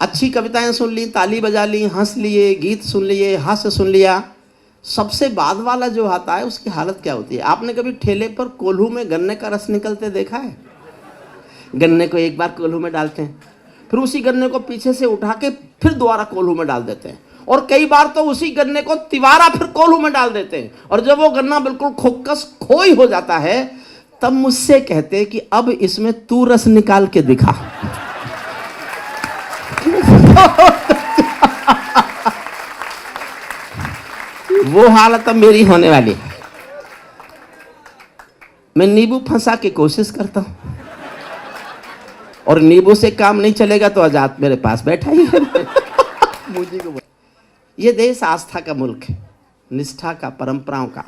अच्छी कविताएं सुन ली, ताली बजा ली, हंस लिए, गीत सुन लिए, हास्य सुन लिया, सबसे बाद वाला जो आता है उसकी हालत क्या होती है? आपने कभी ठेले पर कोल्हू में गन्ने का रस निकलते देखा है? गन्ने को एक बार कोल्हू में डालते हैं, फिर उसी गन्ने को पीछे से उठा के फिर दोबारा कोल्हू में डाल देते हैं, और कई बार तो उसी गन्ने को तिवारा फिर कोल्हू में डाल देते हैं, और जब वो गन्ना बिल्कुल खोकस खोई हो जाता है तब मुझसे कहते हैं कि अब इसमें तू रस निकाल के दिखा। वो हालत अब मेरी होने वाली है। मैं नींबू फंसा के कोशिश करता हूं, और नींबू से काम नहीं चलेगा तो आजाद मेरे पास बैठा ही है। ये देश आस्था का मुल्क है, निष्ठा का, परंपराओं का।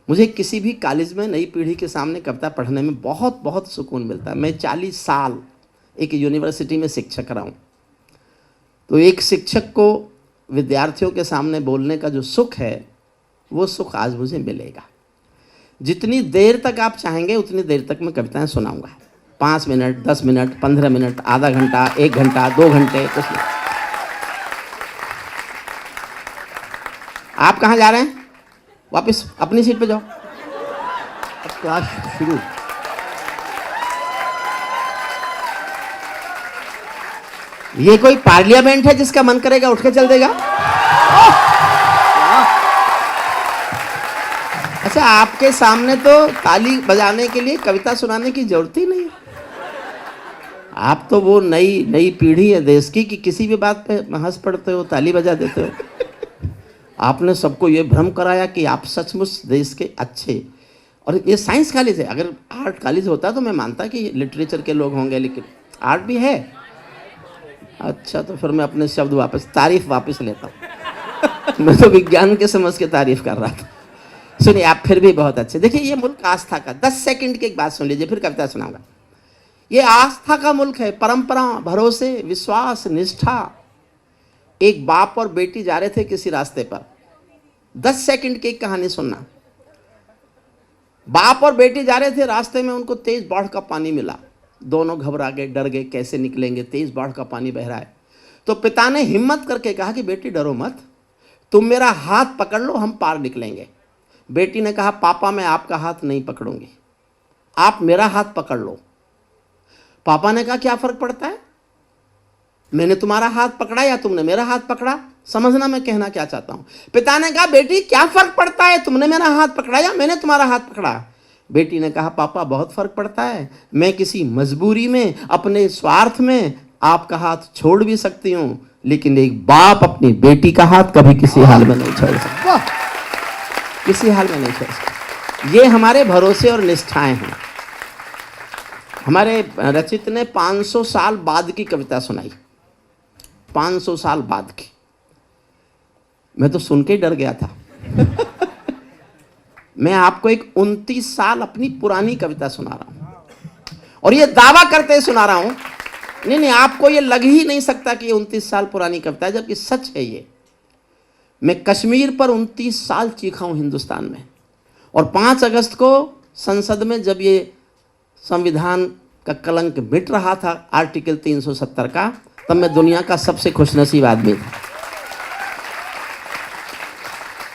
मुझे किसी भी कॉलेज में नई पीढ़ी के सामने कविता पढ़ने में बहुत बहुत सुकून मिलता है। मैं 40 साल एक यूनिवर्सिटी में शिक्षक रहा हूँ, तो एक शिक्षक को विद्यार्थियों के सामने बोलने का जो सुख है वो सुख आज मुझे मिलेगा। जितनी देर तक आप चाहेंगे उतनी देर तक मैं कविताएं सुनाऊंगा। 5 मिनट, 10 मिनट, 15 मिनट, आधा घंटा, 1 घंटा, 2 घंटे, कुछ नहीं। आप कहाँ जा रहे हैं? वापस अपनी सीट पे जाओ। अब क्लास शुरू। ये कोई पार्लियामेंट है जिसका मन करेगा उठ के चल देगा? अच्छा, आपके सामने तो ताली बजाने के लिए, कविता सुनाने की जरूरत ही नहीं है। आप तो वो नई पीढ़ी है देश की कि किसी भी बात पे हंस पड़ते हो, ताली बजा देते हो। आपने सबको ये भ्रम कराया कि आप सचमुच देश के अच्छे, और ये साइंस कॉलेज है। अगर आर्ट कॉलेज होता तो मैं मानता कि लिटरेचर के लोग होंगे, लेकिन आर्ट भी है। अच्छा, तो फिर मैं अपने शब्द वापस, तारीफ वापस लेता हूँ। मैं तो विज्ञान के समझ के तारीफ कर रहा था। सुनिए, आप फिर भी बहुत अच्छे। देखिए, ये मुल्क आस्था का, 10 सेकंड की एक बात सुन लीजिए, फिर कविता सुनाऊंगा। ये आस्था का मुल्क है, परंपरा, भरोसे, विश्वास, निष्ठा। एक बाप और बेटी जा रहे थे किसी रास्ते पर। 10 सेकंड की एक कहानी सुनना। बाप और बेटी जा रहे थे, रास्ते में उनको तेज बाढ़ का पानी मिला। दोनों घबरा गए, डर गए, कैसे निकलेंगे, तेज बाढ़ का पानी बह रहा है। तो पिता ने हिम्मत करके कहा कि बेटी डरो मत, तुम मेरा हाथ पकड़ लो, हम पार निकलेंगे। बेटी ने कहा, पापा मैं आपका हाथ नहीं पकड़ूंगी, आप मेरा हाथ पकड़ लो। पापा ने कहा, क्या फर्क पड़ता है, मैंने तुम्हारा हाथ पकड़ा या तुमने मेरा हाथ पकड़ा? समझना मैं कहना क्या चाहता हूं। पिता ने कहा, बेटी क्या फर्क पड़ता है, तुमने मेरा हाथ पकड़ा या मैंने तुम्हारा हाथ पकड़ा? बेटी ने कहा, पापा बहुत फर्क पड़ता है, मैं किसी मजबूरी में, अपने स्वार्थ में आपका हाथ छोड़ भी सकती हूं, लेकिन एक बाप अपनी बेटी का हाथ कभी किसी हाल में नहीं छोड़ सकता, किसी हाल में नहीं छोड़ सकता। ये हमारे भरोसे और निष्ठाएं हैं। हमारे रचित ने 500 साल बाद की कविता सुनाई, 500 साल बाद की। मैं तो सुन के ही डर गया था। मैं आपको एक 29 साल अपनी पुरानी कविता सुना रहा हूं, और ये दावा करते सुना रहा हूं, नहीं, आपको ये लग ही नहीं सकता कि ये 29 साल पुरानी कविता है, जबकि सच है ये। मैं कश्मीर पर 29 साल चीखा हूं हिंदुस्तान में, और 5 अगस्त को संसद में जब ये संविधान का कलंक मिट रहा था, आर्टिकल 370 का, तब मैं दुनिया का सबसे खुशनसीब आदमी था।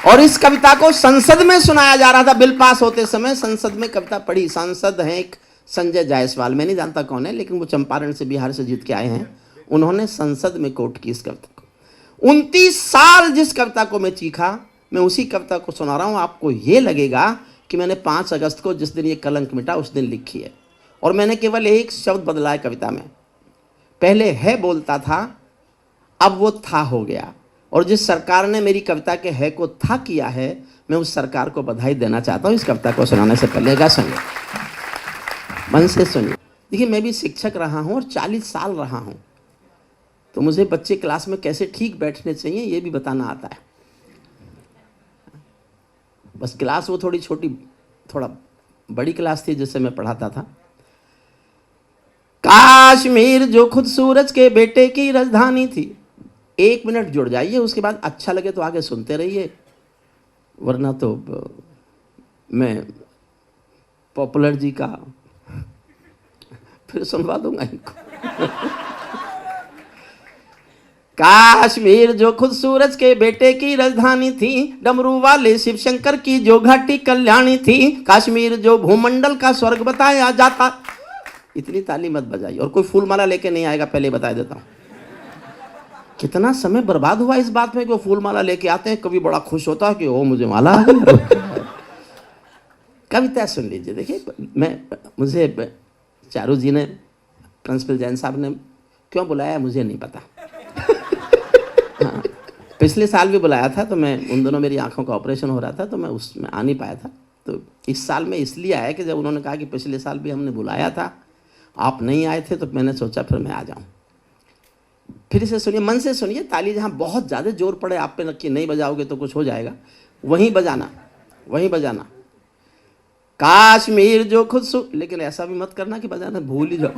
और इस कविता को संसद में सुनाया जा रहा था। बिल पास होते समय संसद में कविता पढ़ी। सांसद हैं एक संजय जायसवाल, मैं नहीं जानता कौन है, लेकिन वो चंपारण से, बिहार से जीत के आए हैं। उन्होंने संसद में कोट की इस कविता को। 29 साल जिस कविता को मैं चीखा, मैं उसी कविता को सुना रहा हूं। आपको ये लगेगा कि मैंने 5 अगस्त को, जिस दिन ये कलंक मिटा, उस दिन लिखी है, और मैंने केवल एक शब्द बदला है कविता में। पहले है बोलता था, अब वो था हो गया। और जिस सरकार ने मेरी कविता के है को था किया है, मैं उस सरकार को बधाई देना चाहता हूं। इस कविता को सुनाने से पहले गा सुनिए, मन से सुनिए। देखिए, मैं भी शिक्षक रहा हूं और 40 साल रहा हूं, तो मुझे बच्चे क्लास में कैसे ठीक बैठने चाहिए ये भी बताना आता है। बस क्लास वो थोड़ी छोटी, थोड़ा बड़ी क्लास थी जिससे मैं पढ़ाता था। कश्मीर जो खुद सूरज के बेटे की राजधानी थी। 1 मिनट जुड़ जाइए, उसके बाद अच्छा लगे तो आगे सुनते रहिए, वरना तो मैं पॉपुलर जी का फिर सुनवा दूंगा इनको। काश्मीर जो खुद सूरज के बेटे की राजधानी थी, डमरू वाले शिव शंकर की जो घाटी कल्याणी थी, कश्मीर जो भूमंडल का स्वर्ग बताया जाता। इतनी ताली मत बजाइए, और कोई फूल माला लेके नहीं आएगा, पहले बता देता हूं। कितना समय बर्बाद हुआ इस बात में कि वो फूल माला लेके आते हैं, कभी बड़ा खुश होता है कि ओ मुझे माला आ गई। कविता सुन लीजिए, देखिए मुझे चारू जी ने, प्रिंसिपल जैन साहब ने क्यों बुलाया मुझे नहीं पता। हाँ, पिछले साल भी बुलाया था, तो मैं उन दोनों मेरी आंखों का ऑपरेशन हो रहा था, तो मैं उसमें आ नहीं पाया था। तो इस साल में इसलिए आया कि जब उन्होंने कहा कि पिछले साल भी हमने बुलाया था, आप नहीं आए थे, तो मैंने सोचा फिर मैं आ जाऊं। फिर इसे सुनिए, मन से सुनिए, ताली जहाँ बहुत ज़्यादा जोर पड़े आप पे कि नहीं बजाओगे तो कुछ हो जाएगा, वहीं बजाना, वहीं बजाना। काश्मीर जो खुद लेकिन ऐसा भी मत करना कि बजाना भूल ही जाओ।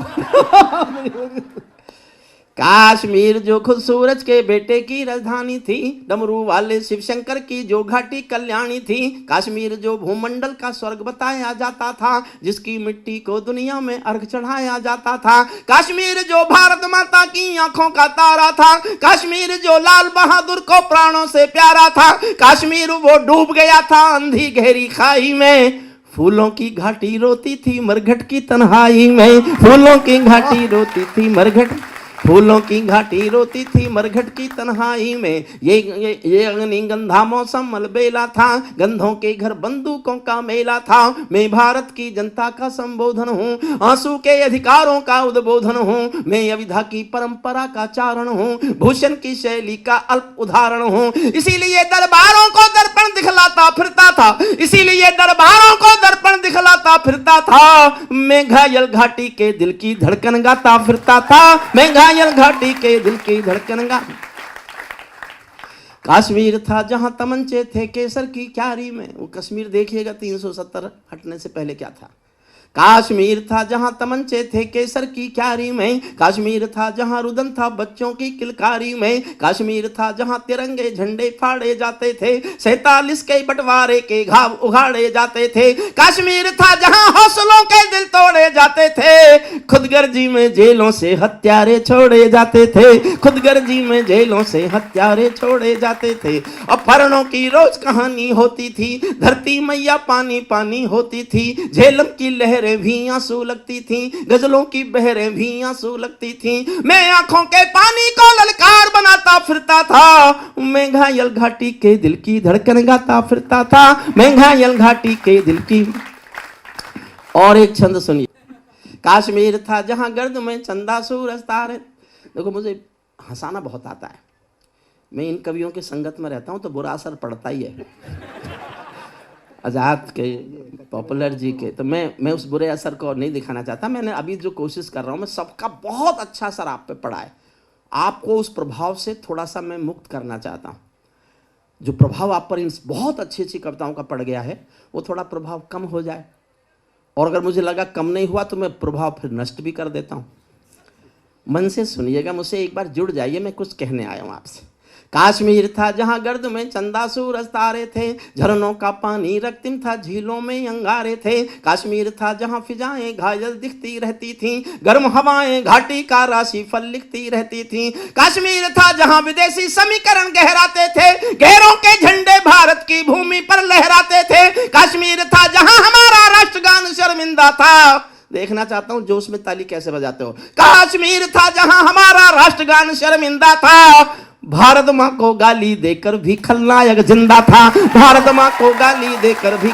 काश्मीर जो खुद सूरज के बेटे की राजधानी थी, डमरू वाले शिव शंकर की जो घाटी कल्याणी थी, कश्मीर जो भूमंडल का स्वर्ग बताया जाता था, जिसकी मिट्टी को दुनिया में अर्घ चढ़ाया जाता था, कश्मीर जो भारत माता की आंखों का तारा था, कश्मीर जो लाल बहादुर को प्राणों से प्यारा था, कश्मीर वो डूब गया था अंधी गहरी खाई में, फूलों की घाटी रोती थी मरघट की तन्हाई में, फूलों की घाटी रोती थी मरघट, फूलों की घाटी रोती थी मरघट की तन्हाई में, ये अग्निगंधा मौसम अलबेला था, गंधों के घर बंदूकों का मेला था, मैं भारत की जनता का संबोधन हूँ, आंसू के अधिकारों का उद्बोधन हूँ, मैं अविधा की परंपरा का चारण हूँ, भूषण की शैली का अल्प उदाहरण हूँ, इसीलिए दरबारों को दर्पण दिखलाता फिरता था, इसीलिए दरबारों को दर्पण दिखलाता फिरता था, मैं घायल घाटी के दिल की धड़कन गाता फिरता था, मैं घायल घाटी के दिल की धड़कन गा। कश्मीर था जहां तमंचे थे केसर की क्यारी में, वो कश्मीर देखिएगा 370 हटने से पहले क्या था। कश्मीर था जहां तमंचे थे केसर की क्यारी में, कश्मीर था जहां रुदन था बच्चों की किलकारी में, कश्मीर था जहां तिरंगे झंडे फाड़े जाते थे, 47 के बंटवारे के घाव उघाड़े जाते थे, कश्मीर था जहां हौसलों के दिल तोड़े जाते थे, खुदगर्जी में जेलों से हत्यारे छोड़े जाते थे, खुदगर्जी में जेलों से हत्यारे छोड़े जाते थे, अपहरणों की रोज कहानी होती थी, धरती मैया पानी पानी होती थी, झेलम की लहर भी आंसू लगती थी, गजलों की बहरें भी आंसू लगती थी, मैं आंखों के पानी को ललकार बनाता फिरता था, मैं घायल घाटी के दिल की धड़कन गाता फिरता था, मैं घायल घाटी के दिल की। और एक छंद सुनिए, कश्मीर था जहां गर्द में चंदा सूरज तारे। देखो मुझे हंसाना बहुत आता है, मैं इन कवियों की संगत में रहता हूं तो बुरा असर पड़ता ही है, आज़ाद के, पॉपुलर जी के, तो मैं उस बुरे असर को नहीं दिखाना चाहता। मैंने अभी जो कोशिश कर रहा हूँ, मैं सबका बहुत अच्छा असर आप पे पड़ा है, आपको उस प्रभाव से थोड़ा सा मैं मुक्त करना चाहता हूँ। जो प्रभाव आप पर इन बहुत अच्छी अच्छी कविताओं का पड़ गया है, वो थोड़ा प्रभाव कम हो जाए, और अगर मुझे लगा कम नहीं हुआ तो मैं प्रभाव फिर नष्ट भी कर देता हूँ। मन से सुनिएगा, मुझसे एक बार जुड़ जाइए, मैं कुछ कहने आया हूँ आपसे। कश्मीर था जहां गर्द में चंदा सूरज तारे थे, झरनों का पानी रक्तिम था, झीलों में अंगारे थे, कश्मीर था जहां फिजाएं घायल दिखती रहती थीं, गर्म हवाएं घाटी का राशि फल लिखती रहती थीं, कश्मीर था जहां विदेशी समीकरण गहराते थे, गैरों के झंडे भारत की भूमि पर लहराते थे, कश्मीर था जहां हमारा राष्ट्रगान शर्मिंदा था। देखना चाहता हूं जोश में ताली कैसे बजाते हो। कश्मीर था जहां हमारा राष्ट्रगान शर्मिंदा था, भारत माँ को गाली देकर भी खलनायक जिंदा था, भारत माँ को गाली देकर भी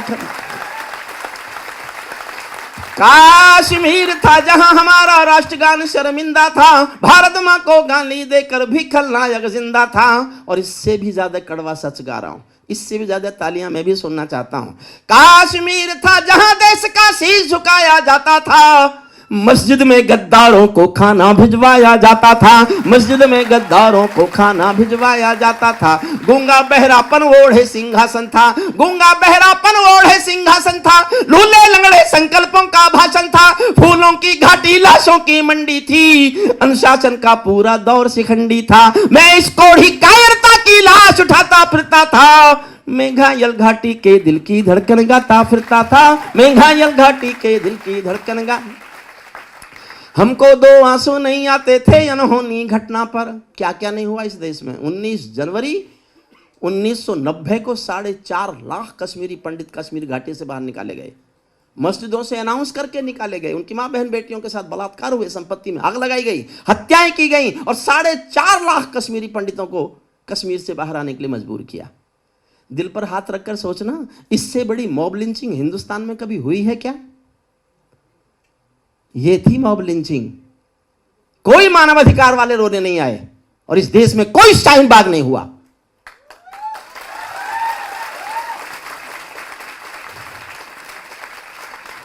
कश्मीर था जहां हमारा राष्ट्रगान शर्मिंदा था, भारत माँ को गाली देकर भी खलनायक जिंदा था। और इससे भी ज्यादा कड़वा सच गा रहा हूं, इससे भी ज्यादा तालियां मैं भी सुनना चाहता हूं। कश्मीर था जहां देश का शीश झुकाया जाता था, मस्जिद में गद्दारों को खाना भिजवाया जाता था, मस्जिद में गद्दारों को खाना भिजवाया जाता था, गूंगा बहरापन ओढ़े सिंहासन था, गूंगा बहरापन ओढ़े सिंहासन था, लूले लंगड़े संकल्पों का भाषण था, फूलों की घाटी लाशों की मंडी थी, अनुशासन का पूरा दौर शिखंडी था, मैं इस कोढ़ी कायरता की लाश उठाता फिरता था, मैं घायल घाटी के दिल की धड़कन गाता फिरता था, मैं घायल घाटी के दिल की धड़कन गा। हमको दो आंसू नहीं आते थे अनहोनी घटना पर। क्या क्या नहीं हुआ इस देश में। 19 जनवरी 1990 को 4.5 लाख कश्मीरी पंडित कश्मीर घाटी से बाहर निकाले गए, मस्जिदों से अनाउंस करके निकाले गए, उनकी मां बहन बेटियों के साथ बलात्कार हुए, संपत्ति में आग लगाई गई, हत्याएं की गई और 4.5 लाख कश्मीरी पंडितों को कश्मीर से बाहर आने के लिए मजबूर किया। दिल पर हाथ रखकर सोचना, इससे बड़ी मॉब लिंचिंग हिंदुस्तान में कभी हुई है क्या? ये थी मॉब लिंचिंग। कोई मानवाधिकार वाले रोने नहीं आए और इस देश में कोई शाहीन बाग नहीं हुआ।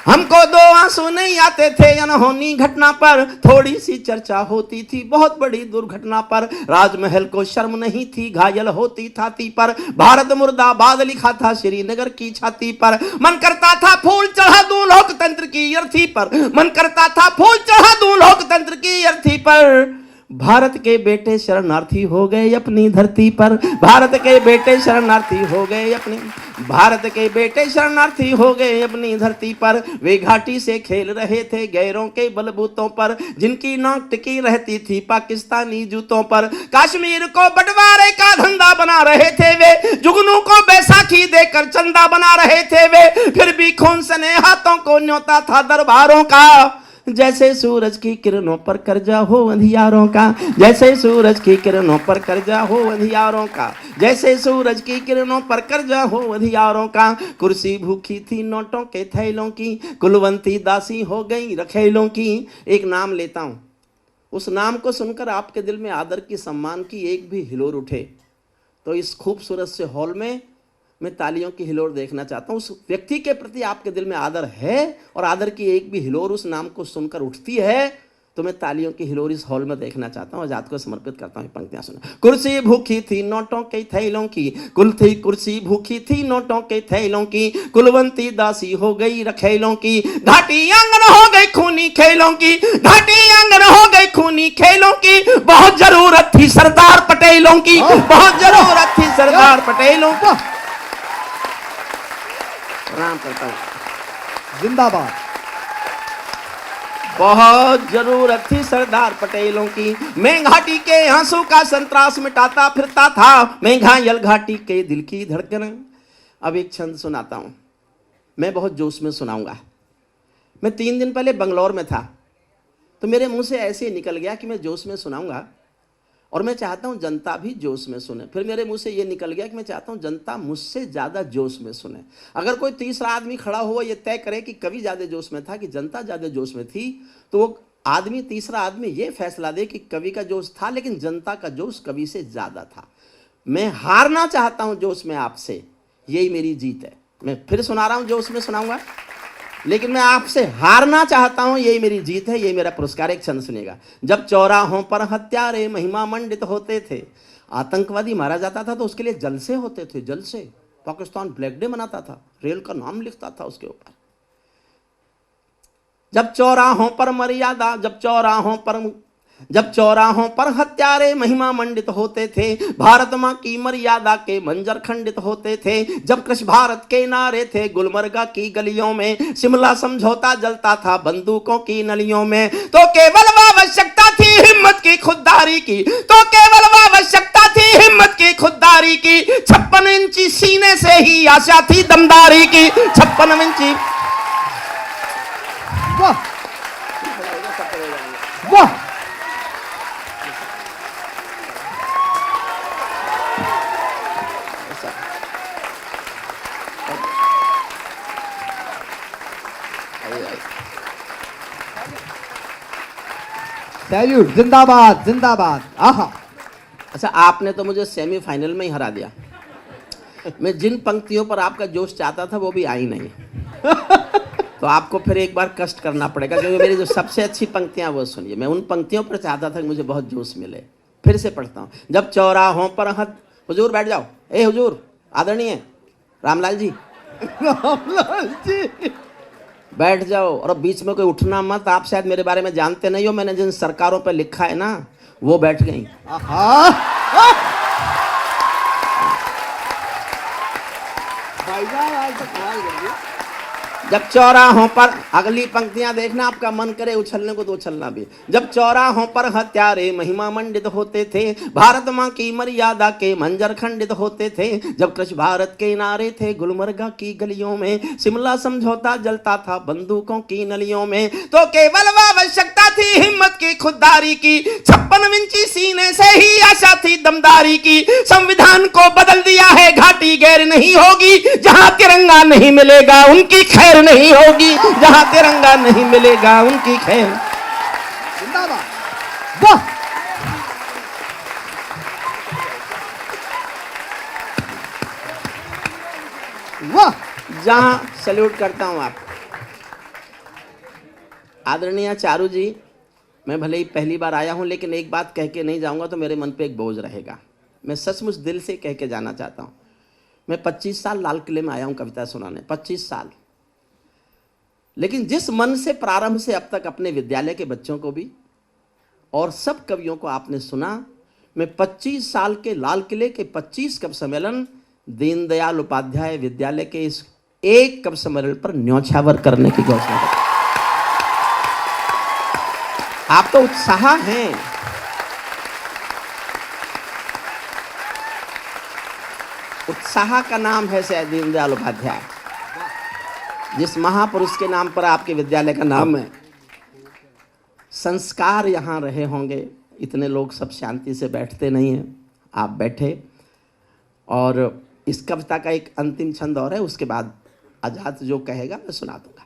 हमको दो आंसू नहीं आते थे अनहोनी घटना पर, थोड़ी सी चर्चा होती थी बहुत बड़ी दुर्घटना पर। राजमहल को शर्म नहीं थी घायल होती छाती पर, भारत मुर्दाबाद लिखा था श्रीनगर की छाती पर। मन करता था फूल चढ़ा दूं लोकतंत्र की अर्थी पर, मन करता था फूल चढ़ा दूं लोकतंत्र की अर्थी पर। भारत के बेटे शरणार्थी हो गए अपनी धरती पर, भारत के बेटे शरणार्थी हो गए अपनी, भारत के बेटे शरणार्थी हो गए अपनी धरती पर। वे घाटी से खेल रहे थे गैरों के बलबूतों पर, जिनकी नाक टिकी रहती थी पाकिस्तानी जूतों पर। कश्मीर को बंटवारे का धंधा बना रहे थे वे, जुगनू को बैसाखी देकर चंदा बना रहे थे वे। फिर भी खून सने हाथों को न्योता था दरबारों का, जैसे सूरज की किरणों पर कर्जा हो अंधियारों का, जैसे सूरज की किरणों पर कर्जा हो अंधियारों का, जैसे सूरज की किरणों पर कर्जा हो अंधियारों का। कुर्सी भूखी थी नोटों के थैलों की, कुलवंती दासी हो गई रखेलों की। एक नाम लेता हूं, उस नाम को सुनकर आपके दिल में आदर की सम्मान की एक भी हिलोर उठे तो इस खूबसूरत से हॉल में मैं तालियों की हिलोर देखना चाहता हूं। उस व्यक्ति के प्रति आपके दिल में आदर है और आदर की एक भी हिलोर उस नाम को सुनकर उठती है तो मैं तालियों की हिलोर इस हॉल में देखना चाहता हूं। आजाद को समर्पित करता हूं पंक्तियां सुना। कुर्सी भूखी थी नोटों के थैलों की, कुर्सी भूखी थी नोटों के थैलों की, कुलवंती दासी हो गई रखेलों की। घाटी आंगन हो गई खूनी खेलों की, घाटी आंगन हो गई खूनी खेलों की। बहुत जरूरत थी सरदार पटेलों की, बहुत जरूरत थी सरदार पटेलों की। प्रणाम करता हूं। जिंदाबाद। बहुत जरूरत थी सरदार पटेलों की। मैं घाटी के आंसू का संतरास मिटाता फिरता था, मैं घायल घाटी के दिल की धड़कन। अब एक छंद सुनाता हूं, मैं बहुत जोश में सुनाऊंगा। मैं 3 दिन पहले बंगलौर में था तो मेरे मुंह से ऐसे निकल गया कि मैं जोश में सुनाऊंगा और मैं चाहता हूं जनता भी जोश में सुने। फिर मेरे मुंह से ये निकल गया कि मैं चाहता हूं जनता मुझसे ज़्यादा जोश में सुने। अगर कोई तीसरा आदमी खड़ा हुआ ये तय करे कि कवि ज़्यादा जोश में था कि जनता ज़्यादा जोश में थी, तो वो आदमी तीसरा आदमी ये फैसला दे कि कवि का जोश था लेकिन जनता का जोश कवि से ज़्यादा था। मैं हारना चाहता हूँ जोश में आपसे, यही मेरी जीत है। मैं फिर सुना रहा हूँ, जोश में सुनाऊंगा लेकिन मैं आपसे हारना चाहता हूं, यही मेरी जीत है, यही मेरा पुरस्कार। एक छंद सुनिएगा। जब चौराहों पर हत्यारे महिमा मंडित होते थे, आतंकवादी मारा जाता था तो उसके लिए जलसे होते थे, जलसे। पाकिस्तान ब्लैक डे मनाता था, रेल का नाम लिखता था उसके ऊपर। जब चौराहों पर मर्यादा, जब चौराहों पर हत्यारे महिमा मंडित होते थे, भारत मां की मर्यादा के मंजर खंडित होते थे। जब कृष भारत के नारे थे गुलमर्गा की गलियों में, शिमला समझौता जलता था बंदूकों की नलियों में। तो केवल आवश्यकता थी हिम्मत की खुददारी की, तो केवल आवश्यकता थी हिम्मत की खुददारी की। 56 इंची सीने से ही आशा थी दमदारी की, 56 इंची। वाह वाह। सैल्यूट, जिंदाबाद जिंदाबाद। आहा। अच्छा, आपने तो मुझे सेमीफाइनल में ही हरा दिया। मैं जिन पंक्तियों पर आपका जोश चाहता था वो भी आई नहीं। तो आपको फिर एक बार कष्ट करना पड़ेगा क्योंकि मेरी जो सबसे अच्छी पंक्तियां वो सुनिए। मैं उन पंक्तियों पर चाहता था कि मुझे बहुत जोश मिले। फिर से पढ़ता हूँ। जब चौराहों पर हुजूर बैठ जाओ, ए हुजूर आदरणीय रामलाल जी, रामलाल जी बैठ जाओ। और अब बीच में कोई उठना मत। आप शायद मेरे बारे में जानते नहीं हो, मैंने जिन सरकारों पर लिखा है ना वो बैठ गई। जब चौराहों पर, अगली पंक्तियां देखना, आपका मन करे उछलने को तो उछलना भी। जब चौराहों पर हत्यारे महिमा मंडित होते थे, भारत माँ की मर्यादा के मंजर खंडित होते थे, जब कृष भारत के नारे थे गुलमर्गा की गलियों में, शिमला समझौता जलता था बंदूकों की नलियों में, तो केवल आवश्यकता थी हिम्मत की, खुददारी की, 56 इंची सीने से ही आशा थी दमदारी की। संविधान को बदल दिया है, घाटी गैर नहीं होगी, जहां तिरंगा नहीं मिलेगा उनकी खैर नहीं होगी, जहां तिरंगा नहीं मिलेगा उनकी खैर। जिंदाबाद, वाह, वाह, जहां सैल्यूट करता हूं आप आदरणीय चारू जी। मैं भले ही पहली बार आया हूं, लेकिन एक बात कह के नहीं जाऊंगा तो मेरे मन पे एक बोझ रहेगा। मैं सचमुच दिल से कह के जाना चाहता हूं। मैं 25 साल लाल किले में आया हूं कविता सुनाने, 25 साल। लेकिन जिस मन से प्रारंभ से अब तक अपने विद्यालय के बच्चों को भी और सब कवियों को आपने सुना, मैं 25 साल के लाल किले के 25 कवि सम्मेलन दीनदयाल उपाध्याय विद्यालय के इस एक कवि सम्मेलन पर न्यौछावर करने की घोषणा करता हूं। आप तो उत्साह हैं, उत्साह का नाम है शायद दीनदयाल उपाध्याय, जिस महापुरुष के नाम पर आपके विद्यालय का नाम है। संस्कार यहाँ रहे होंगे, इतने लोग सब शांति से बैठते नहीं हैं, आप बैठे। और इस कविता का एक अंतिम छंद और है, उसके बाद आजाद जो कहेगा मैं सुना दूंगा।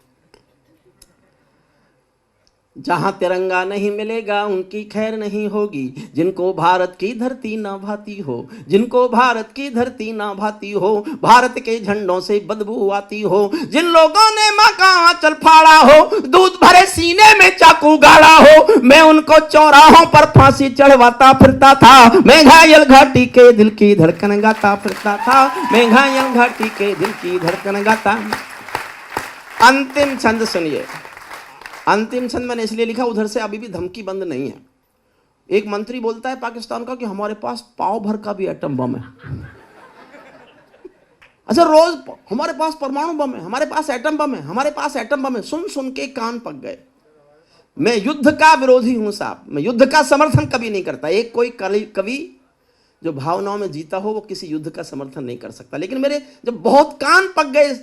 जहां तिरंगा नहीं मिलेगा उनकी खैर नहीं होगी, जिनको भारत की धरती ना भाती हो, जिनको भारत की धरती ना भाती हो, भारत के झंडों से बदबू आती हो, जिन लोगों ने मां का आंचल फाड़ा हो, दूध भरे सीने में चाकू गाड़ा हो, मैं उनको चौराहों पर फांसी चढ़वाता फिरता था, मैं घायल घाटी के दिल की धड़कन गाता फिरता था, मैं घायल घाटी के दिल की धड़कन गाता। अंतिम छंद सुनिए। अंतिम छंद मैंने इसलिए लिखा, उधर से अभी भी धमकी बंद नहीं है। एक मंत्री बोलता है पाकिस्तान का कि हमारे पास पाव भर का भी एटम बम है। अच्छा, रोज हमारे पास परमाणु बम है, हमारे पास एटम बम है, हमारे पास एटम बम है। सुन सुन के कान पक गए। मैं युद्ध का विरोधी हूं साहब, मैं युद्ध का समर्थन कभी नहीं करता। एक कोई कवि जो भावनाओं में जीता हो वो किसी युद्ध का समर्थन नहीं कर सकता। लेकिन मेरे जब बहुत कान पक गए,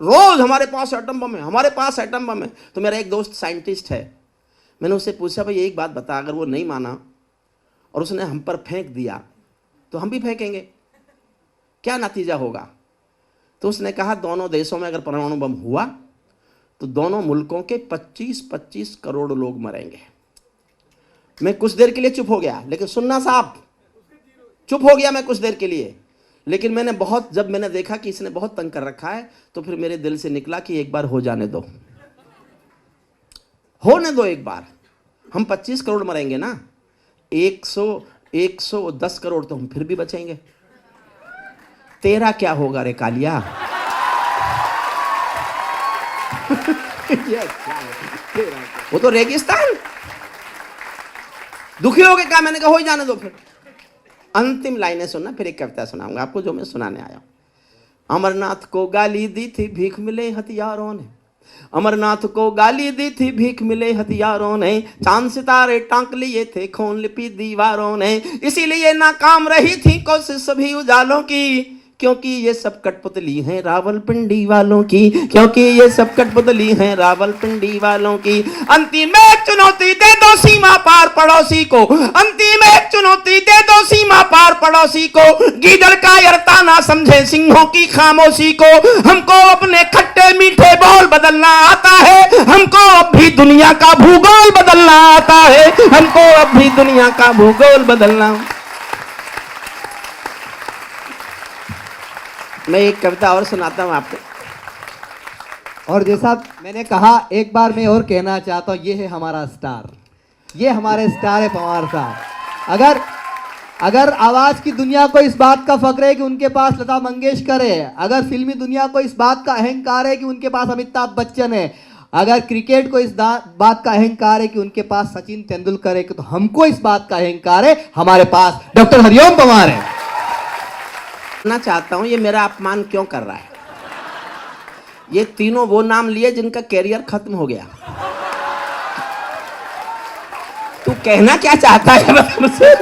रोज हमारे पास एटम बम है, हमारे पास एटम बम है, तो मेरा एक दोस्त साइंटिस्ट है, मैंने उससे पूछा भाई एक बात बता, अगर वो नहीं माना और उसने हम पर फेंक दिया तो हम भी फेंकेंगे, क्या नतीजा होगा? तो उसने कहा दोनों देशों में अगर परमाणु बम हुआ तो दोनों मुल्कों के 25-25 करोड़ लोग मरेंगे। मैं कुछ देर के लिए चुप हो गया, लेकिन सुनना साहब, चुप हो गया मैं कुछ देर के लिए। लेकिन जब मैंने देखा कि इसने बहुत तंग कर रखा है, तो फिर मेरे दिल से निकला कि एक बार हो जाने दो, होने दो एक बार। हम 25 करोड़ मरेंगे ना, 110 करोड़ तो हम फिर भी बचेंगे। तेरा क्या होगा रे कालिया? वो तो रेगिस्तान। दुखी हो गए क्या? मैंने कहा हो ही जाने दो फिर। अंतिम लाइनें सुनना, फिर एक कविता सुनाऊंगा आपको जो मैं सुनाने आया हूं। अमरनाथ को गाली दी थी भीख मिले हथियारों ने, अमरनाथ को गाली दी थी भीख मिले हथियारों ने, चांद सितारे टांक लिए थे खून लिपि दीवारों ने, इसीलिए नाकाम रही थी कोशिश सभी उजालों की, क्योंकि ये सब कठपुतली हैं रावलपिंडी वालों की, क्योंकि ये सब कठपुतली हैं रावलपिंडी वालों की। अंतिम एक चुनौती दे दो सीमा पार पड़ोसी को, अंतिम एक चुनौती दे दो सीमा पार पड़ोसी को, गीदड़ का यरता ना समझे सिंहों की खामोशी को, हमको अपने खट्टे मीठे बोल बदलना आता है, हमको अब भी दुनिया का भूगोल बदलना आता है, हमको अब भी दुनिया का भूगोल बदलना। मैं एक कविता और सुनाता हूं आपको। और जैसा मैंने कहा, एक बार मैं और कहना चाहता हूँ, ये है हमारा स्टार, ये हमारे स्टार है पवार साहब। अगर आवाज की दुनिया को इस बात का फक्र है कि उनके पास लता मंगेशकर है, अगर फिल्मी दुनिया को इस बात का अहंकार है कि उनके पास अमिताभ बच्चन है, अगर क्रिकेट को इस बात का अहंकार है कि उनके पास सचिन तेंदुलकर है, तो हमको इस बात का अहंकार है, हमारे पास डॉक्टर हरिओम पवार है। ना चाहता हूं ये मेरा अपमान क्यों कर रहा है। ये तीनों वो नाम लिए जिनका कैरियर खत्म हो गया। तू कहना क्या चाहता है मुझसे?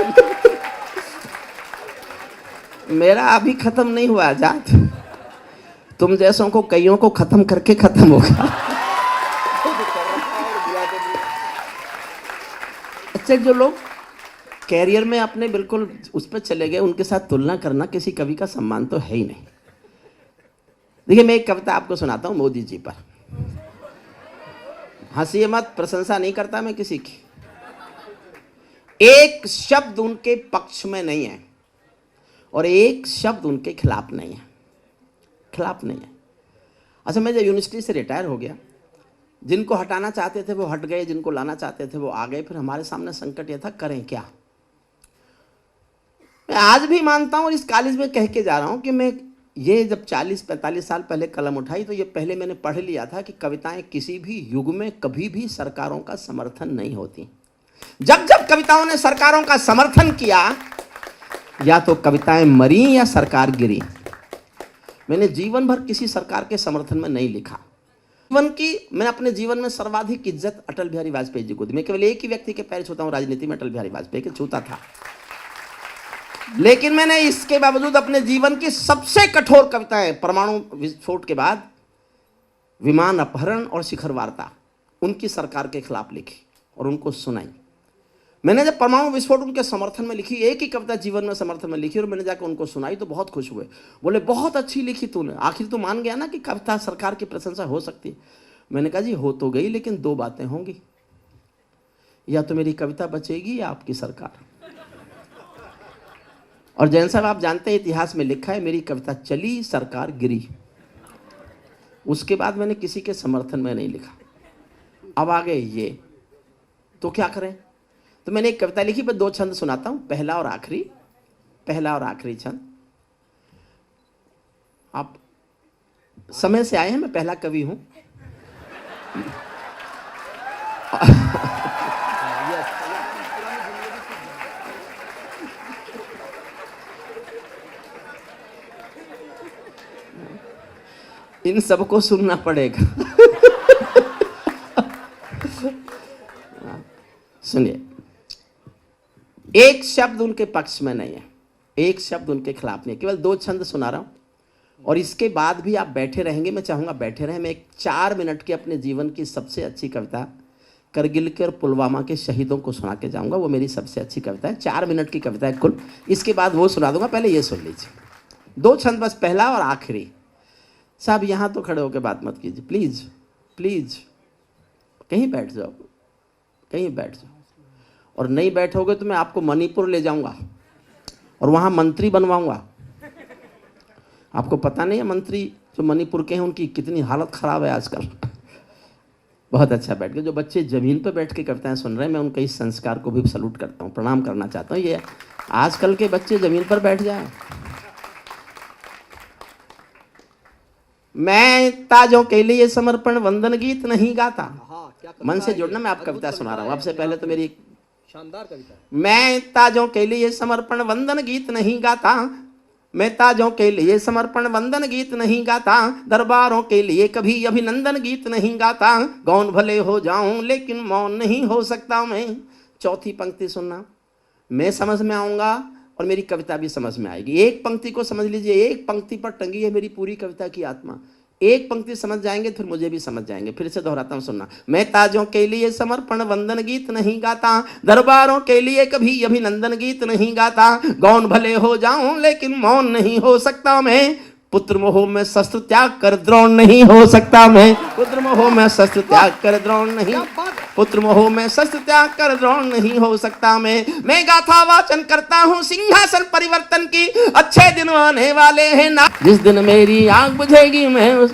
मेरा अभी खत्म नहीं हुआ आजाद, तुम जैसों को कईयों को खत्म करके खत्म होगा। अच्छा, जो लोग कैरियर में अपने बिल्कुल उस पर चले गए, उनके साथ तुलना करना किसी कवि का सम्मान तो है ही नहीं। देखिए, मैं एक कविता आपको सुनाता हूं मोदी जी पर। हंसिए मत, प्रशंसा नहीं करता मैं किसी की। एक शब्द उनके पक्ष में नहीं है और एक शब्द उनके खिलाफ नहीं है, खिलाफ नहीं है। अच्छा, मैं जब यूनिवर्सिटी से रिटायर हो गया, जिनको हटाना चाहते थे वो हट गए, जिनको लाना चाहते थे वो आ गए। फिर हमारे सामने संकट यह था, करें क्या। मैं आज भी मानता हूं और इस कॉलेज में कह के जा रहा हूं कि मैं ये जब 40-45 साल पहले कलम उठाई तो ये पहले मैंने पढ़ लिया था कि कविताएं किसी भी युग में कभी भी सरकारों का समर्थन नहीं होती। जब जब कविताओं ने सरकारों का समर्थन किया, या तो कविताएं मरी या सरकार गिरी। मैंने जीवन भर किसी सरकार के समर्थन में नहीं लिखा। मैं अपने जीवन में सर्वाधिक इज्जत अटल बिहारी वाजपेयी जी को दी। मैं केवल एक ही व्यक्ति के पैर छूता हूं राजनीति में, अटल बिहारी वाजपेयी के छूता था। लेकिन मैंने इसके बावजूद अपने जीवन की सबसे कठोर कविताएं, परमाणु विस्फोट के बाद विमान अपहरण और शिखर वार्ता, उनकी सरकार के खिलाफ लिखी और उनको सुनाई। मैंने जब परमाणु विस्फोट उनके समर्थन में लिखी, एक ही कविता जीवन में समर्थन में लिखी और मैंने जाकर उनको सुनाई तो बहुत खुश हुए। बोले बहुत अच्छी लिखी तूने, आखिर तो मान गया ना कि कविता सरकार की प्रशंसा हो सकती है। मैंने कहा जी हो तो गई, लेकिन दो बातें होंगी, या तो मेरी कविता बचेगी या आपकी सरकार। और जैन साहब आप जानते हैं इतिहास में लिखा है, मेरी कविता चली सरकार गिरी। उसके बाद मैंने किसी के समर्थन में नहीं लिखा। अब आ गए ये, तो क्या करें। तो मैंने एक कविता लिखी, मैं 2 छंद सुनाता हूं, पहला और आखिरी छंद। आप समय से आए हैं, मैं पहला कवि हूं। इन सबको सुनना पड़ेगा। सुनिए, एक शब्द उनके पक्ष में नहीं है, एक शब्द उनके खिलाफ नहीं है। केवल 2 छंद सुना रहा हूं और इसके बाद भी आप बैठे रहेंगे, मैं चाहूंगा बैठे रहें। मैं एक 4 मिनट की अपने जीवन की सबसे अच्छी कविता करगिल के और पुलवामा के शहीदों को सुना के जाऊंगा। वो मेरी सबसे अच्छी कविता है, 4 मिनट की कविता है कुल। इसके बाद वो सुना दूंगा, पहले ये सुन लीजिए। 2 छंद बस, पहला और आखिरी। साहब यहाँ तो खड़े होकर बात मत कीजिए, प्लीज प्लीज, कहीं बैठ जाओ, कहीं बैठ जाओ। और नहीं बैठोगे तो मैं आपको मणिपुर ले जाऊंगा और वहाँ मंत्री बनवाऊंगा। आपको पता नहीं है मंत्री जो मणिपुर के हैं उनकी कितनी हालत खराब है आजकल। बहुत अच्छा बैठ गए। जो बच्चे जमीन पर बैठ के कविताएं सुन रहे हैं, मैं उनके इस संस्कार को भी सैल्यूट करता हूँ, प्रणाम करना चाहता हूँ। ये आजकल के बच्चे जमीन पर बैठ जाए। मैं ताजों के लिए समर्पण वंदन गीत नहीं गाता। मन से जुड़ना, मैं आप कविता सुना रहा हूँ। आपसे पहले तो मेरी शानदार कविता। मैं ताजों के लिए समर्पण वंदन गीत नहीं गाता, मैं ताजों के लिए समर्पण वंदन गीत नहीं गाता, दरबारों के लिए कभी अभिनंदन गीत नहीं गाता। गौन भले हो जाऊं लेकिन मौन नहीं हो सकता मैं। चौथी पंक्ति सुनना, मैं समझ में आऊंगा और मेरी कविता भी समझ में आएगी। एक पंक्ति को समझ लीजिए, एक पंक्ति पर टंगी है मेरी पूरी कविता की आत्मा। एक पंक्ति समझ जाएंगे फिर मुझे भी समझ जाएंगे। फिर से दोहराता हूं, सुनना। मैं ताजों के लिए समर्पण वंदन गीत नहीं गाता, दरबारों के लिए कभी अभिनंदन गीत नहीं गाता। गौन भले हो जाऊं लेकिन मौन नहीं हो सकता मैं। पुत्र मोह में शस्त्र त्याग कर द्रोण नहीं हो सकता मैं। पुत्र मोह में शस्त्र त्याग कर द्रोण नहीं, पुत्र मोह में शस्त्र त्याग कर द्रोण नहीं हो सकता मैं गाथा वाचन करता हूँ सिंहासन परिवर्तन की, अच्छे दिन आने वाले हैं ना। जिस दिन मेरी आंख बुझेगी मैं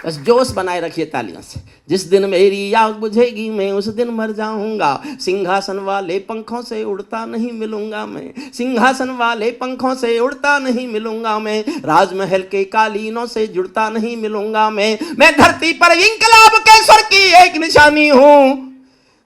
बस जोश बनाए रखिए तालियों से। जिस दिन मेरी आंख बुझेगी मैं उस दिन मर जाऊंगा। सिंहासन वाले पंखों से उड़ता नहीं मिलूंगा मैं, सिंहासन वाले पंखों से उड़ता नहीं मिलूंगा मैं। राजमहल के कालीनों से जुड़ता नहीं मिलूंगा मैं धरती पर इंकलाब के स्वर की एक निशानी हूँ।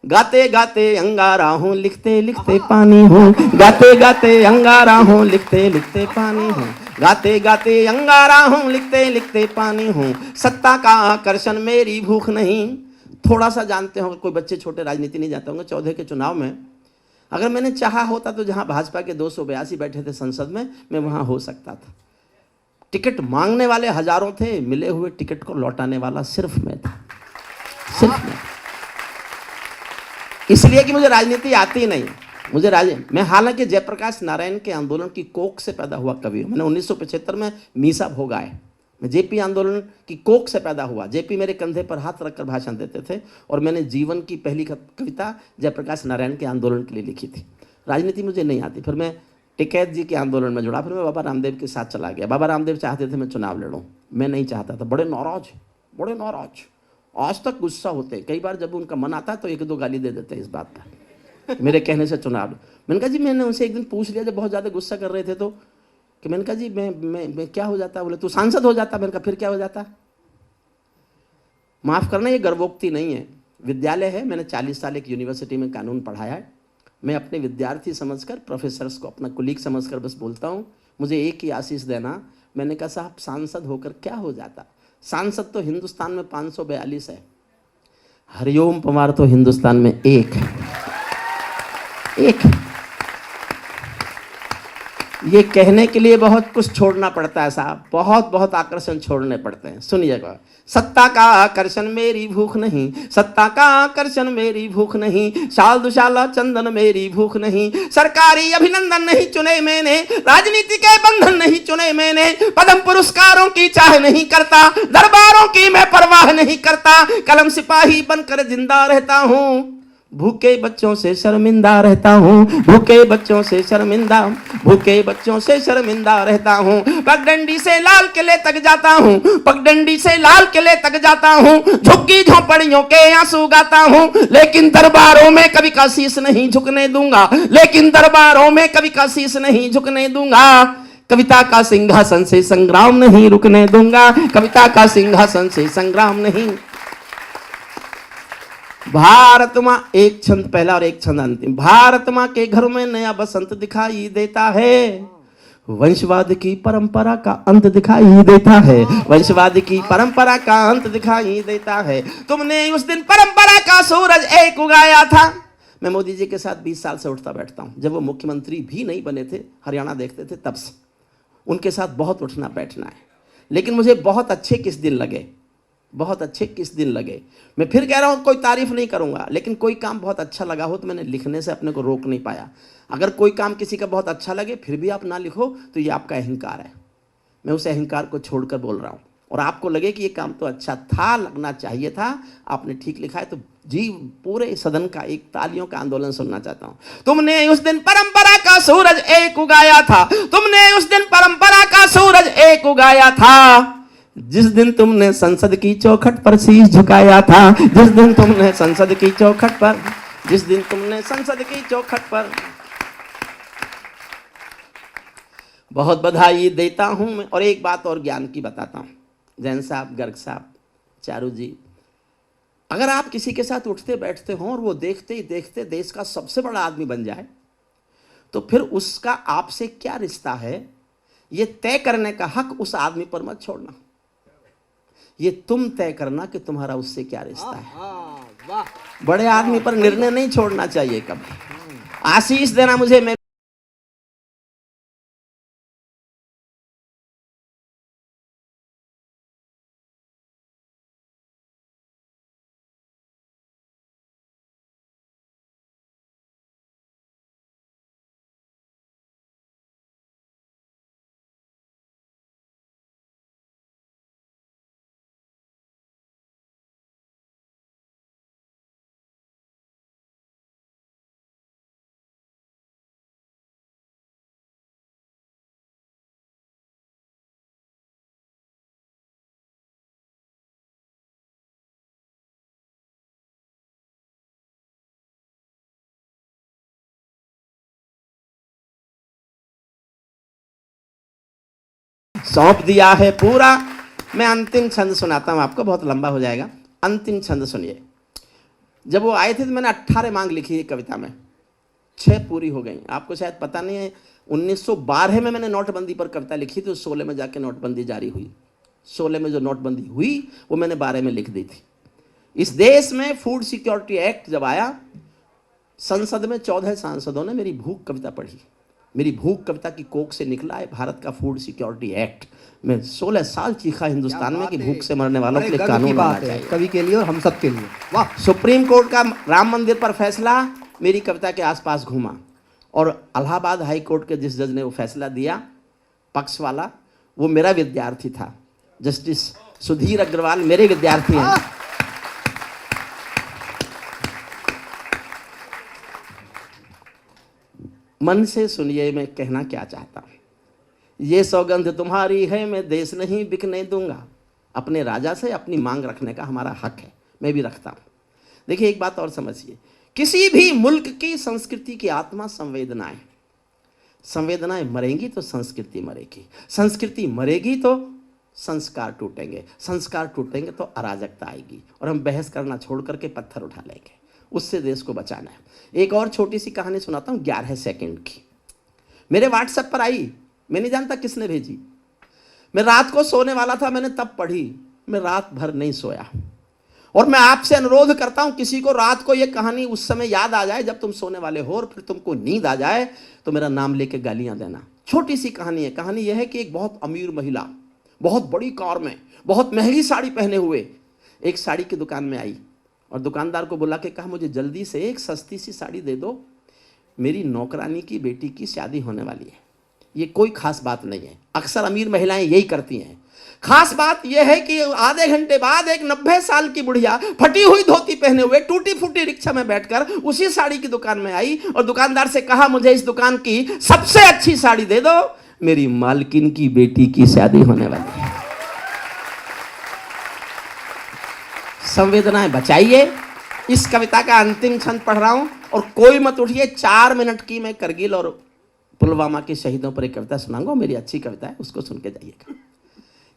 गाते गाते अंगारा हूँ, लिखते लिखते पानी हूँ। गाते गाते अंगारा हूँ, लिखते लिखते पानी हूँ। गाते गाते अंगारा हूँ, लिखते लिखते पानी हूँ, सत्ता का आकर्षण मेरी भूख नहीं। थोड़ा सा जानते होंगे, कोई बच्चे छोटे राजनीति नहीं जानते होंगे, 14 के चुनाव में अगर मैंने चाहा होता तो जहां भाजपा के 282 बैठे थे संसद में, मैं वहां हो सकता था। टिकट मांगने वाले हजारों थे, मिले हुए टिकट को लौटाने वाला सिर्फ मैं था, सिर्फ मैं। इसलिए कि मुझे राजनीति आती नहीं। मैं हालांकि जयप्रकाश नारायण के आंदोलन की कोख से पैदा हुआ कवि हूं। मैंने 1975 में मीसा भोगाए, मैं जेपी आंदोलन की कोख से पैदा हुआ। जेपी मेरे कंधे पर हाथ रखकर भाषण देते थे और मैंने जीवन की पहली कविता जयप्रकाश नारायण के आंदोलन के लिए लिखी थी। राजनीति मुझे नहीं आती। फिर मैं टिकैत जी के आंदोलन में जुड़ा, फिर मैं बाबा रामदेव के साथ चला गया। बाबा रामदेव चाहते थे मैं चुनाव लड़ूं, मैं नहीं चाहता था। बड़े नाराज, आज तक गुस्सा होते। कई बार जब उनका मन आता है तो 1-2 गाली दे देते हैं इस बात पर, मेरे कहने से चुनाव लो। मैंने कहा जी, मैंने उनसे एक दिन पूछ लिया जब बहुत ज़्यादा गुस्सा कर रहे थे तो, कि मैंने कहा जी मैं क्या हो जाता? बोले तू सांसद हो जाता। मैंने कहा फिर क्या हो जाता? माफ़ करना, ये गर्वोक्ति नहीं है, विद्यालय है। मैंने 40 साल एक यूनिवर्सिटी में कानून पढ़ाया है। मैं अपने विद्यार्थी समझकर, प्रोफेसर्स को अपना कुलीग समझकर बस बोलता हूँ, मुझे एक ही आशीष देना। मैंने कहा साहब, सांसद होकर क्या हो जाता? सांसद तो हिंदुस्तान में 542 है, हरिओम पंवार तो हिंदुस्तान में एक है। ये कहने के लिए बहुत कुछ छोड़ना पड़ता है साहब, बहुत आकर्षण छोड़ने पड़ते हैं। सुनिएगा, सत्ता का आकर्षण मेरी भूख नहीं, सत्ता का आकर्षण मेरी भूख नहीं, शाल दुशाला चंदन मेरी भूख नहीं, सरकारी अभिनंदन नहीं चुने मैंने, राजनीति के बंधन नहीं चुने मैंने, पद्म पुरस्कारों की चाह नहीं करता, दरबारों की मैं परवाह नहीं करता, कलम सिपाही बनकर जिंदा रहता हूँ, भूखे बच्चों से शर्मिंदा रहता हूँ, भूखे बच्चों से शर्मिंदा रहता हूँ। पगडंडी से लाल किले तक जाता हूँ, पगडंडी से लाल किले तक जाता हूँ, झुग्गी झोंपड़ियों के आंसू गाता हूँ, लेकिन दरबारों में कभी का शीश नहीं झुकने दूंगा, लेकिन दरबारों में कभी का शीश नहीं झुकने दूंगा। कविता का सिंहासन से संग्राम नहीं रुकने दूंगा, कविता का सिंहासन से संग्राम नहीं। भारत माँ, एक छंद पहला और एक छंद अंतिम। भारत माँ के घर में नया बसंत दिखाई देता है, वंशवाद की परंपरा का अंत दिखाई देता है, वंशवाद की परंपरा का अंत दिखाई देता है। तुमने उस दिन परंपरा का सूरज एक उगाया था। मैं मोदी जी के साथ 20 साल से उठता बैठता हूँ। जब वो मुख्यमंत्री भी नहीं बने थे, हरियाणा देखते थे, तब से उनके साथ बहुत उठना बैठना है। लेकिन मुझे बहुत अच्छे किस दिन लगे, मैं फिर कह रहा हूँ, कोई तारीफ नहीं करूँगा, लेकिन कोई काम बहुत अच्छा लगा हो तो मैंने लिखने से अपने को रोक नहीं पाया। अगर कोई काम किसी का बहुत अच्छा लगे फिर भी आप ना लिखो तो ये आपका अहंकार है। मैं उस अहंकार को छोड़कर बोल रहा हूँ। और आपको लगे कि ये काम तो अच्छा था, लगना चाहिए था, आपने ठीक लिखा है, तो जी पूरे सदन का एक तालियों का आंदोलन सुनना चाहता हूँ। तुमने उस दिन परंपरा का सूरज एक उगाया था, तुमने उस दिन परंपरा का सूरज एक उगाया था, जिस दिन तुमने संसद की चौखट पर शीश झुकाया था, जिस दिन तुमने संसद की चौखट पर बहुत बधाई देता हूं मैं। और एक बात और ज्ञान की बताता हूं, जैन साहब, गर्ग साहब, चारू जी, अगर आप किसी के साथ उठते बैठते हो और वो देखते ही देखते देश का सबसे बड़ा आदमी बन जाए, तो फिर उसका आपसे क्या रिश्ता है, ये तय करने का हक उस आदमी पर मत छोड़ना। ये तुम तय करना कि तुम्हारा उससे क्या रिश्ता है। बड़े आदमी पर निर्णय नहीं छोड़ना चाहिए कभी। आशीष देना मुझे, मैं सौंप दिया है पूरा। मैं अंतिम छंद सुनाता हूं आपको, बहुत लंबा हो जाएगा। अंतिम छंद सुनिए। जब वो आए थे तो मैंने 18 मांग लिखी है कविता में। 6 पूरी हो गई। आपको शायद पता नहीं है, 1912 में मैंने नोटबंदी पर कविता लिखी थी, 16 में जाके नोटबंदी जारी हुई। 16 में जो नोटबंदी हुई वो मैंने 12 में लिख दी थी। इस देश में फूड सिक्योरिटी एक्ट जब आया, संसद में 14 सांसदों ने मेरी भूख कविता पढ़ी। मेरी भूख कविता की कोख से निकला है भारत का फूड सिक्योरिटी एक्ट। मैं 16 साल चीखा हिंदुस्तान में कि भूख से मरने वालों के लिए कानून बात है, कवि के लिए और हम सब के लिए। वाह। सुप्रीम कोर्ट का राम मंदिर पर फैसला मेरी कविता के आसपास घूमा, और इलाहाबाद हाई कोर्ट के जिस जज ने वो फैसला दिया पक्ष वाला, वो मेरा विद्यार्थी था। जस्टिस सुधीर अग्रवाल मेरे विद्यार्थी हैं। मन से सुनिए मैं कहना क्या चाहता हूं। ये सौगंध तुम्हारी है, मैं देश नहीं बिकने दूंगा। अपने राजा से अपनी मांग रखने का हमारा हक है, मैं भी रखता हूं। देखिए एक बात और समझिए, किसी भी मुल्क की संस्कृति की आत्मा संवेदनाएं। संवेदनाएं मरेंगी तो संस्कृति मरेगी, संस्कृति मरेगी तो संस्कार टूटेंगे, संस्कार टूटेंगे तो अराजकता आएगी, और हम बहस करना छोड़ करके पत्थर उठा लेंगे। उससे देश को बचाना है। एक और छोटी सी कहानी सुनाता हूँ 11 सेकंड की। मेरे व्हाट्सएप पर आई, मैं नहीं जानता किसने भेजी। मैं रात को सोने वाला था, मैंने तब पढ़ी। मैं रात भर नहीं सोया, और मैं आपसे अनुरोध करता हूं किसी को रात को यह कहानी उस समय याद आ जाए जब तुम सोने वाले हो, और फिर तुमको नींद आ जाए तो मेरा नाम लेके गालियां देना। छोटी सी कहानी है। कहानी यह है कि एक बहुत अमीर महिला बहुत बड़ी कार में बहुत महंगी साड़ी पहने हुए एक साड़ी की दुकान में आई, और दुकानदार को बुला के कहा मुझे जल्दी से एक सस्ती सी साड़ी दे दो, मेरी नौकरानी की बेटी की शादी होने वाली है। ये कोई खास बात नहीं है, अक्सर अमीर महिलाएं यही करती हैं। खास बात यह है कि आधे घंटे बाद एक 90 साल की बुढ़िया फटी हुई धोती पहने हुए टूटी फूटी रिक्शा में बैठकर उसी साड़ी की दुकान में आई, और दुकानदार से कहा मुझे इस दुकान की सबसे अच्छी साड़ी दे दो, मेरी मालकिन की बेटी की शादी होने वाली है। संवेदनाएं बचाइए। इस कविता का अंतिम छंद पढ़ रहा हूं, और कोई मत उठिए। 4 मिनट की मैं करगिल और पुलवामा के शहीदों पर एक कविता सुनाऊंगा। मेरी अच्छी कविता है, उसको सुन के जाइएगा।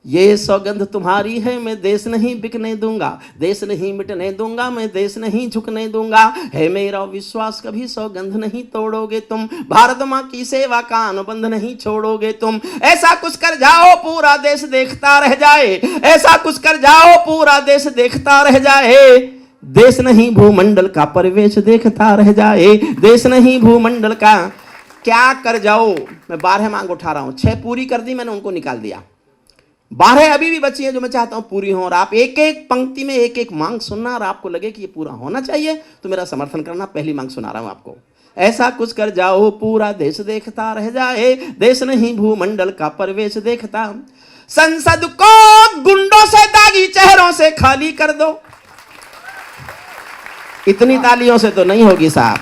ये सौगंध तुम्हारी है, मैं देश नहीं बिकने दूंगा, देश नहीं मिटने दूंगा, मैं देश नहीं झुकने दूंगा। है मेरा विश्वास कभी सौगंध नहीं तोड़ोगे तुम, भारत माँ की सेवा का अनुबंध नहीं छोड़ोगे तुम। ऐसा कुछ कर जाओ पूरा देश देखता रह जाए, ऐसा कुछ कर जाओ पूरा देश देखता रह जाए। देश नहीं भूमंडल का परिवेश देखता रह जाए, देश नहीं भूमंडल का। क्या कर जाओ, मैं 12 मांग उठा रहा हूं। 6 पूरी कर दी मैंने, उनको निकाल दिया। 12 अभी भी बची हैं जो मैं चाहता हूं पूरी हो, और आप एक एक पंक्ति में एक एक मांग सुनना, और आपको लगे कि ये पूरा होना चाहिए तो मेरा समर्थन करना। पहली मांग सुना रहा हूं आपको। ऐसा कुछ कर जाओ पूरा देश देखता रह जाए, देश नहीं भूमंडल का परिवेश देखता। संसद को गुंडों से दागी चेहरों से खाली कर दो। इतनी तालियों से तो नहीं होगी साहब,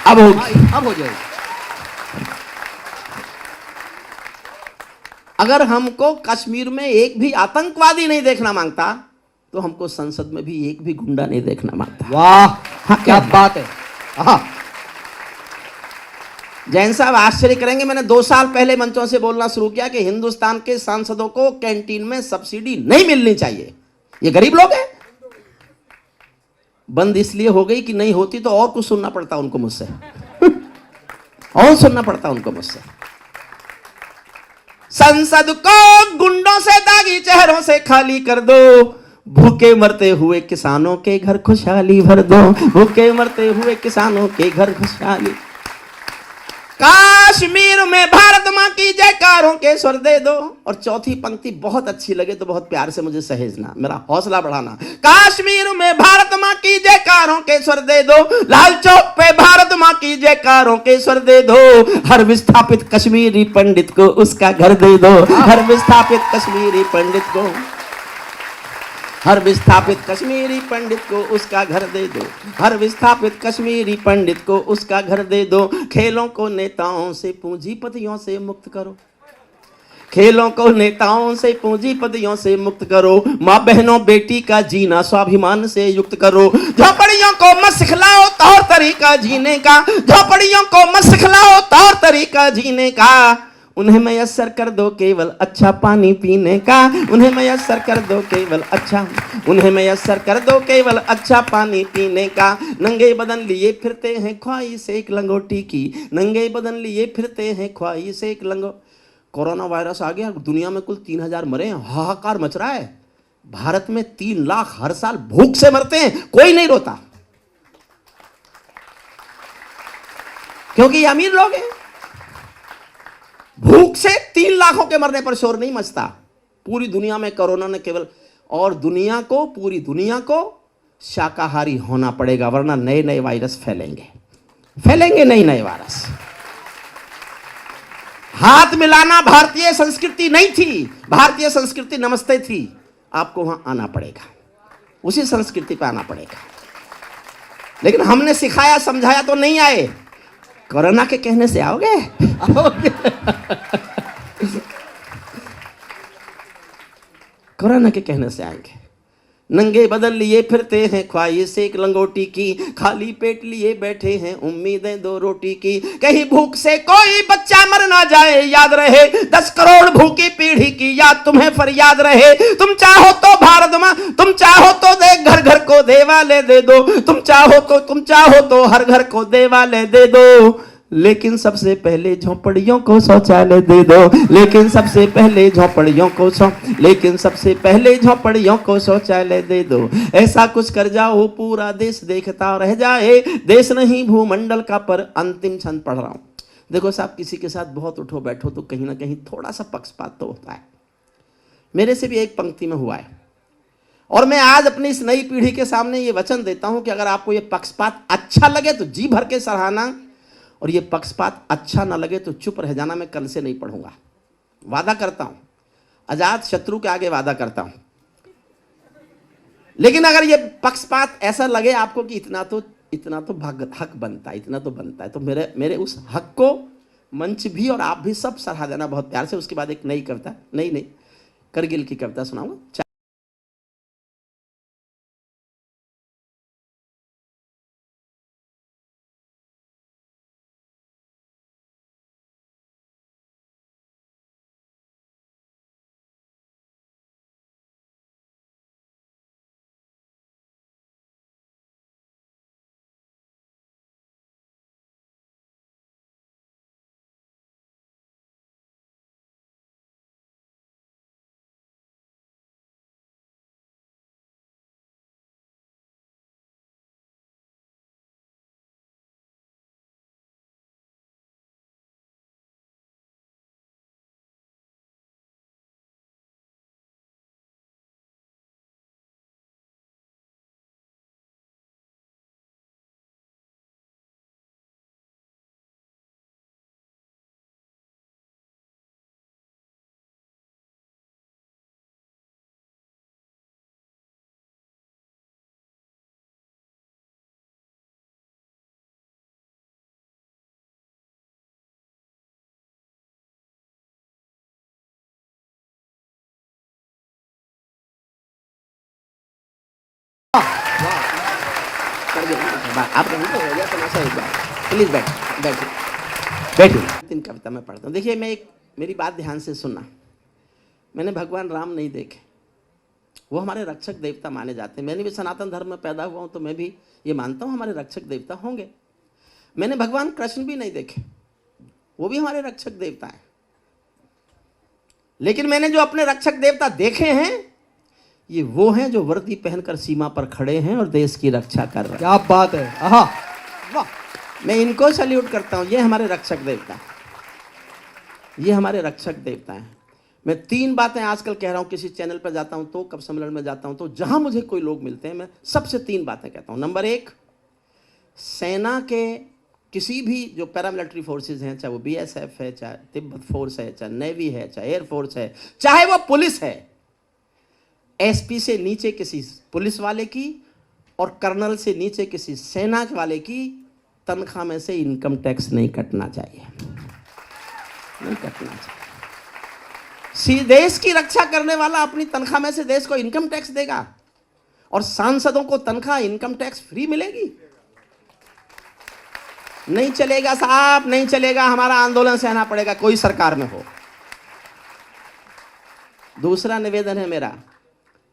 अब होगी, अब हो जाएगी। अगर हमको कश्मीर में एक भी आतंकवादी नहीं देखना मांगता, तो हमको संसद में भी एक भी गुंडा नहीं देखना मांगता। वाह, हाँ, क्या बात है। हाँ, जैन साहब आश्चर्य करेंगे, मैंने 2 साल पहले मंचों से बोलना शुरू किया कि हिंदुस्तान के सांसदों को कैंटीन में सब्सिडी नहीं मिलनी चाहिए, ये गरीब लोग हैं। बंद इसलिए हो गई कि नहीं होती तो और कुछ सुनना पड़ता उनको मुझसे और सुनना पड़ता उनको मुझसे। संसद को गुंडों से दागी चेहरों से खाली कर दो, भूखे मरते हुए किसानों के घर खुशहाली भर दो, भूखे मरते हुए किसानों के घर खुशहाली। कश्मीर में भारत मां की जयकारों के स्वर दे दो। और चौथी पंक्ति बहुत अच्छी लगे तो बहुत प्यार से मुझे सहेजना, मेरा हौसला बढ़ाना। कश्मीर में भारत मां की जयकारों के स्वर दे दो, लाल चौक पे भारत मां की जयकारों के स्वर दे दो। हर विस्थापित कश्मीरी पंडित को उसका घर दे दो, हर विस्थापित कश्मीरी पंडित को, हर विस्थापित कश्मीरी पंडित को उसका घर दे दो, हर विस्थापित कश्मीरी पंडित को उसका घर दे दो। खेलों को नेताओं से पूंजीपतियों से मुक्त करो, खेलों को नेताओं से पूंजीपतियों से मुक्त करो। माँ बहनों बेटी का जीना स्वाभिमान से युक्त करो। झोपड़ियों को मत सिखलाओ तौर तरीका जीने का, झोपड़ियों को मत सिखलाओ तौर तरीका जीने का। उन्हें मयस्सर कर दो केवल अच्छा पानी पीने का, उन्हें मयस्सर कर दो केवल अच्छा, उन्हें मयस्सर कर दो केवल अच्छा पानी पीने का। नंगे बदन लिए फिरते हैं ख्वाहिश एक लंगोटी की, नंगे बदन लिए फिरते हैं ख्वाहिश एक कोरोना वायरस आ गया, दुनिया में कुल 3,000 मरे हैं, हाहाकार मच रहा है। भारत में 3 लाख हर साल भूख से मरते हैं, कोई नहीं रोता, क्योंकि ये अमीर लोग हैं। भूख से 3 लाखों के मरने पर शोर नहीं मचता। पूरी दुनिया में कोरोना ने केवल, और दुनिया को, पूरी दुनिया को शाकाहारी होना पड़ेगा, वरना नए नए वायरस फैलेंगे नए नए वायरस। हाथ मिलाना भारतीय संस्कृति नहीं थी, भारतीय संस्कृति नमस्ते थी। आपको वहां आना पड़ेगा, उसी संस्कृति पे आना पड़ेगा। लेकिन हमने सिखाया समझाया तो नहीं आए, कोरोना के कहने से आओगे? कोरोना के कहने से आएंगे। नंगे बदन लिए फिरते हैं ख्वाहिश एक लंगोटी की, खाली पेट लिए बैठे हैं उम्मीदें 2 रोटी की। कहीं भूख से कोई बच्चा मर ना जाए, याद रहे 10 करोड़ भूखी पीढ़ी की याद तुम्हें फरियाद रहे। तुम चाहो तो भारत मां, तुम चाहो तो दे घर घर को देवालय दे दो, तुम चाहो तो हर घर को देवालय दे दो, लेकिन सबसे पहले झोपड़ियों को शौचालय दे दो, लेकिन सबसे पहले झोपड़ियों को शौचालय दे दो। ऐसा कुछ कर जाओ पूरा देश देखता रह जाए, देश नहीं भूमंडल का पर अंतिम छंद पढ़ रहा हूं। देखो साहब, किसी के साथ बहुत उठो बैठो तो कहीं ना कहीं थोड़ा सा पक्षपात तो होता है। मेरे से भी एक पंक्ति में हुआ है, और मैं आज अपनी इस नई पीढ़ी के सामने ये वचन देता हूं कि अगर आपको ये पक्षपात अच्छा लगे तो जी भर के सराहना, और ये पक्षपात अच्छा ना लगे तो चुप रह जाना। मैं कल से नहीं पढ़ूंगा, वादा करता हूं, अजात शत्रु के आगे वादा करता हूं। लेकिन अगर ये पक्षपात ऐसा लगे आपको कि इतना तो हक बनता है, इतना तो बनता है, तो मेरे उस हक को मंच भी और आप भी सब सराहा देना बहुत प्यार से। उसके बाद एक नई कविता, नई करगिल की कविता सुनाऊंगा। आप प्लीज बैठिए। 3 कविता मैं पढ़ता हूँ। देखिए, मेरी बात ध्यान से सुनना। मैंने भगवान राम नहीं देखे, वो हमारे रक्षक देवता माने जाते हैं। मैंने भी सनातन धर्म में पैदा हुआ हूँ तो मैं भी ये मानता हूँ हमारे रक्षक देवता होंगे। मैंने भगवान कृष्ण भी नहीं देखे, वो भी हमारे रक्षक देवता हैं। लेकिन मैंने जो अपने रक्षक देवता देखे हैं, ये वो हैं जो वर्दी पहनकर सीमा पर खड़े हैं और देश की रक्षा कर रहे हैं। क्या बात है, आहा, वाह। मैं इनको सल्यूट करता हूं। ये हमारे रक्षक देवता, ये हमारे रक्षक देवता हैं। मैं 3 बातें आजकल कह रहा हूं, किसी चैनल पर जाता हूं तो, कब सम्मेलन में जाता हूं तो, जहां मुझे कोई लोग मिलते हैं, मैं सबसे 3 बातें कहता हूं। नंबर 1, सेना के किसी भी जो पैरामिलिट्री फोर्सेज हैं, चाहे वो BSF है, चाहे तिब्बत फोर्स है, चाहे नेवी है, चाहे एयरफोर्स है, चाहे वो पुलिस है, SP से नीचे किसी पुलिस वाले की और कर्नल से नीचे किसी सेना वाले की तनख्वाह में से इनकम टैक्स नहीं कटना चाहिए, नहीं कटना चाहिए। देश की रक्षा करने वाला अपनी तनख्वाह में से देश को इनकम टैक्स देगा, और सांसदों को तनख्वाह इनकम टैक्स फ्री मिलेगी। नहीं चलेगा साहब, नहीं चलेगा, हमारा आंदोलन सहना पड़ेगा, कोई सरकार में हो। दूसरा निवेदन है मेरा,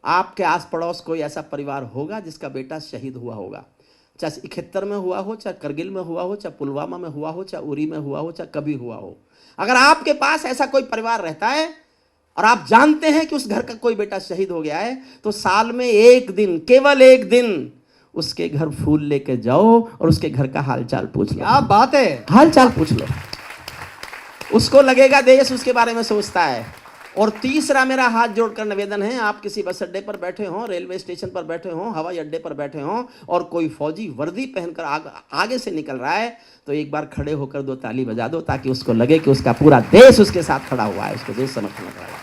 आपके आस पड़ोस कोई ऐसा परिवार होगा जिसका बेटा शहीद हुआ होगा, चाहे 71 में हुआ हो, चाहे करगिल में हुआ हो, चाहे पुलवामा में हुआ हो, चाहे उरी में हुआ हो, चाहे कभी हुआ हो। अगर आपके पास ऐसा कोई परिवार रहता है और आप जानते हैं कि उस घर का कोई बेटा शहीद हो गया है, तो साल में एक दिन, केवल एक दिन उसके घर फूल लेके जाओ और उसके घर का हालचाल पूछ लो। क्या बात है, हालचाल पूछ लो, उसको लगेगा देश उसके बारे में सोचता है। और तीसरा मेरा हाथ जोड़कर निवेदन है, आप किसी बस अड्डे पर बैठे हों, रेलवे स्टेशन पर बैठे हों, हवाई अड्डे पर बैठे हों और कोई फौजी वर्दी पहनकर आगे से निकल रहा है, तो एक बार खड़े होकर 2 ताली बजा दो, ताकि उसको लगे कि उसका पूरा देश उसके साथ खड़ा हुआ है, उसको देश समर्थन कर रहा है।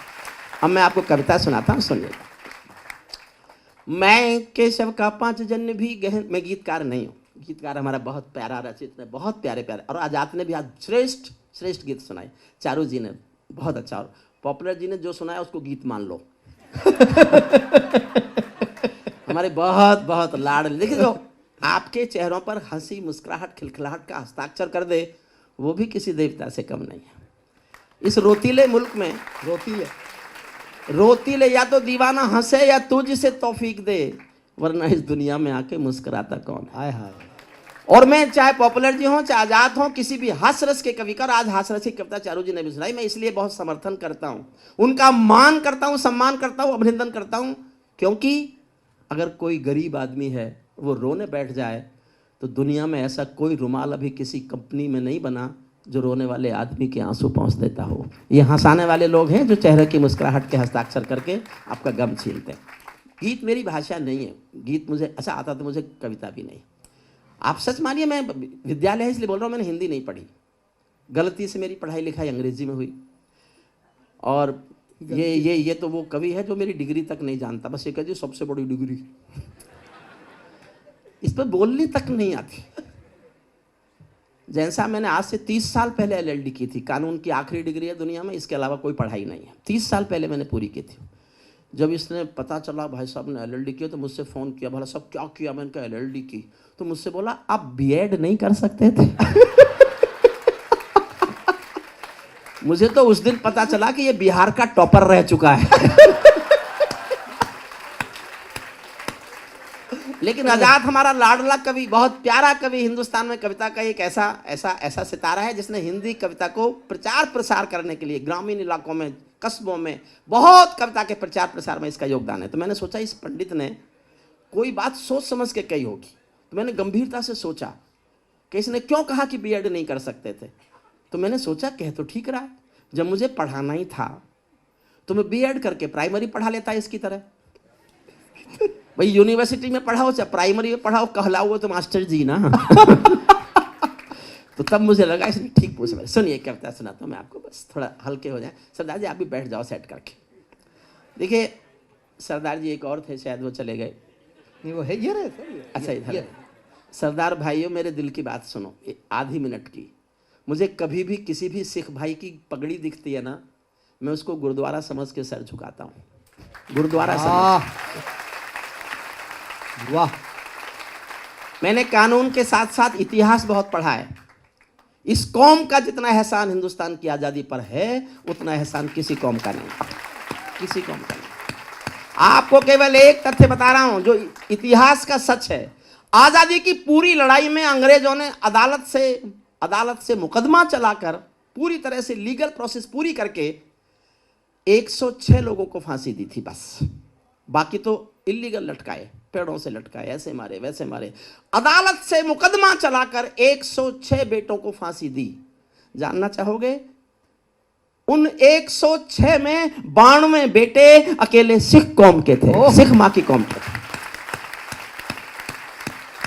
अब मैं आपको कविता सुनाता हूँ, सुनिएगा। मैं केशव का 5 जन्य भी गहन, मैं गीतकार नहीं हूँ, गीतकार हमारा बहुत प्यारा रचित ने बहुत प्यारे प्यारे, और आजाद ने भी आज श्रेष्ठ श्रेष्ठ गीत सुनाए, चारू जी ने बहुत अच्छा, और पॉपुलर जी ने जो सुनाया उसको गीत मान लो। हमारे बहुत बहुत लाड़, देखिए जो आपके चेहरों पर हंसी मुस्कुराहट खिलखिलाहट का हस्ताक्षर कर दे, वो भी किसी देवता से कम नहीं है। इस रोतीले मुल्क में रोतीले या तो दीवाना हंसे या तू जिसे तौफीक दे, वरना इस दुनिया में आके मुस्कुराता कौन है। हाय हाय। और मैं चाहे पॉपुलर जी हों चाहे आजाद हों, किसी भी हास्य रस के कवि का, आज हास्य रस की कविता चारू जी ने भी सुनाई, मैं इसलिए बहुत समर्थन करता हूं, उनका मान करता हूं, सम्मान करता हूं, अभिनंदन करता हूं, क्योंकि अगर कोई गरीब आदमी है वो रोने बैठ जाए, तो दुनिया में ऐसा कोई रुमाल अभी किसी कंपनी में नहीं बना जो रोने वाले आदमी के आंसू पहुंच देता हो। ये हंसाने वाले लोग हैं जो चेहरे की मुस्कुराहट के हस्ताक्षर करके आपका गम छीनते हैं। गीत मेरी भाषा नहीं है, गीत मुझे अच्छा आता तो मुझे कविता भी नहीं। आप सच मानिए, मैं विद्यालय है इसलिए बोल रहा हूँ, मैंने हिंदी नहीं पढ़ी, गलती से मेरी पढ़ाई लिखाई अंग्रेजी में हुई। और ये तो वो कवि है जो मेरी डिग्री तक नहीं जानता, बस ये कह दिए सबसे बड़ी डिग्री, इस पर बोलनी तक नहीं आती। जैसा मैंने आज से 30 साल पहले LLD की थी, कानून की आखिरी डिग्री है दुनिया में, इसके अलावा कोई पढ़ाई नहीं है, 30 साल पहले मैंने पूरी की थी। जब इसने पता चला भाई साहब ने LLD किया, तो मुझसे फ़ोन किया, भला सब क्या किया, मैंने कहा LLD की, तो मुझसे बोला आप B.Ed नहीं कर सकते थे। मुझे तो उस दिन पता चला कि ये बिहार का टॉपर रह चुका है। लेकिन आजाद हमारा लाडला कवि, बहुत प्यारा कवि, हिंदुस्तान में कविता का एक ऐसा सितारा है जिसने हिंदी कविता को प्रचार प्रसार करने के लिए ग्रामीण इलाकों में, कस्बों में बहुत कविता के प्रचार प्रसार में इसका योगदान है। तो मैंने सोचा इस पंडित ने कोई बात सोच समझ के कही होगी, तो मैंने गंभीरता से सोचा कि इसने क्यों कहा कि B.Ed नहीं कर सकते थे। तो मैंने सोचा कह तो ठीक रहा है, जब मुझे पढ़ाना ही था तो मैं B.Ed करके प्राइमरी पढ़ा लेता इसकी तरह। भाई यूनिवर्सिटी में पढ़ाओ चाहे प्राइमरी में पढ़ाओ, कहलाओ तो मास्टर जी ना। तो तब मुझे लगा इसने ठीक पूछा। सुनिए कविता सुनाता हूँ मैं आपको, बस थोड़ा हल्के हो जाए। सरदार जी आप भी बैठ जाओ सेट करके। देखिए सरदार जी एक और थे, शायद वो चले गए। नहीं वो है, ये रहे सर, अच्छा इधर। सरदार भाइयों मेरे दिल की बात सुनो, आधी मिनट की। मुझे कभी भी किसी भी सिख भाई की पगड़ी दिखती है ना, मैं उसको गुरुद्वारा समझ के सर झुकाता हूँ, गुरुद्वारा समझ। वाह। मैंने कानून के साथ साथ इतिहास बहुत पढ़ा है। इस कौम का जितना एहसान हिंदुस्तान की आज़ादी पर है, उतना एहसान किसी कौम का नहीं, किसी कौम का नहीं। आपको केवल एक तथ्य बता रहा हूं जो इतिहास का सच है। आज़ादी की पूरी लड़ाई में अंग्रेजों ने अदालत से मुकदमा चलाकर पूरी तरह से लीगल प्रोसेस पूरी करके 106 लोगों को फांसी दी थी बस। बाकी तो इलीगल लटकाए, पेड़ों से लटकाए, ऐसे मारे वैसे मारे। अदालत से मुकदमा चलाकर 106 बेटों को फांसी दी। जानना चाहोगे? उन 106 में 92 बेटे अकेले सिख कौम के थे, सिख मां की कौम के थे।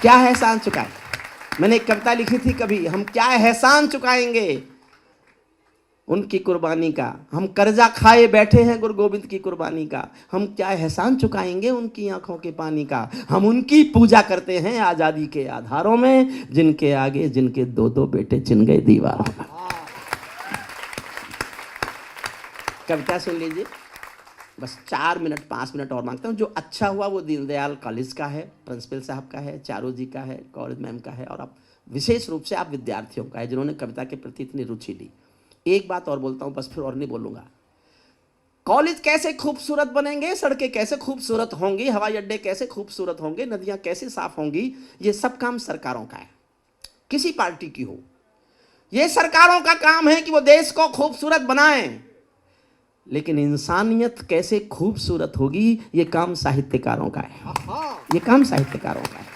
क्या एहसान चुकाए? मैंने एक कविता लिखी थी कभी, हम क्या एहसान चुकाएंगे उनकी कुर्बानी का। हम कर्जा खाए बैठे हैं गुरु गोविंद की कुर्बानी का। हम क्या एहसान चुकाएंगे उनकी आंखों के पानी का। हम उनकी पूजा करते हैं आज़ादी के आधारों में, जिनके आगे जिनके 2-2 बेटे चिन गए दीवारों में। कविता सुन लीजिए, बस 4 मिनट 5 मिनट और मांगता हूँ। जो अच्छा हुआ वो दीनदयाल कॉलेज का है, प्रिंसिपल साहब का है, चारू जी का है, कॉलेज मैम का है, और आप विशेष रूप से आप विद्यार्थियों का है जिन्होंने कविता के प्रति इतनी रुचि ली। एक बात और बोलता हूं, बस फिर और नहीं बोलूंगा। कॉलेज कैसे खूबसूरत बनेंगे, सड़कें कैसे खूबसूरत होंगी, हवाई अड्डे कैसे खूबसूरत होंगे, नदियां कैसे साफ होंगी, ये सब काम सरकारों का है, किसी पार्टी की हो। ये सरकारों का काम है कि वो देश को खूबसूरत बनाएं, लेकिन इंसानियत कैसे खूबसूरत होगी ये काम साहित्यकारों का है, ये काम साहित्यकारों का है।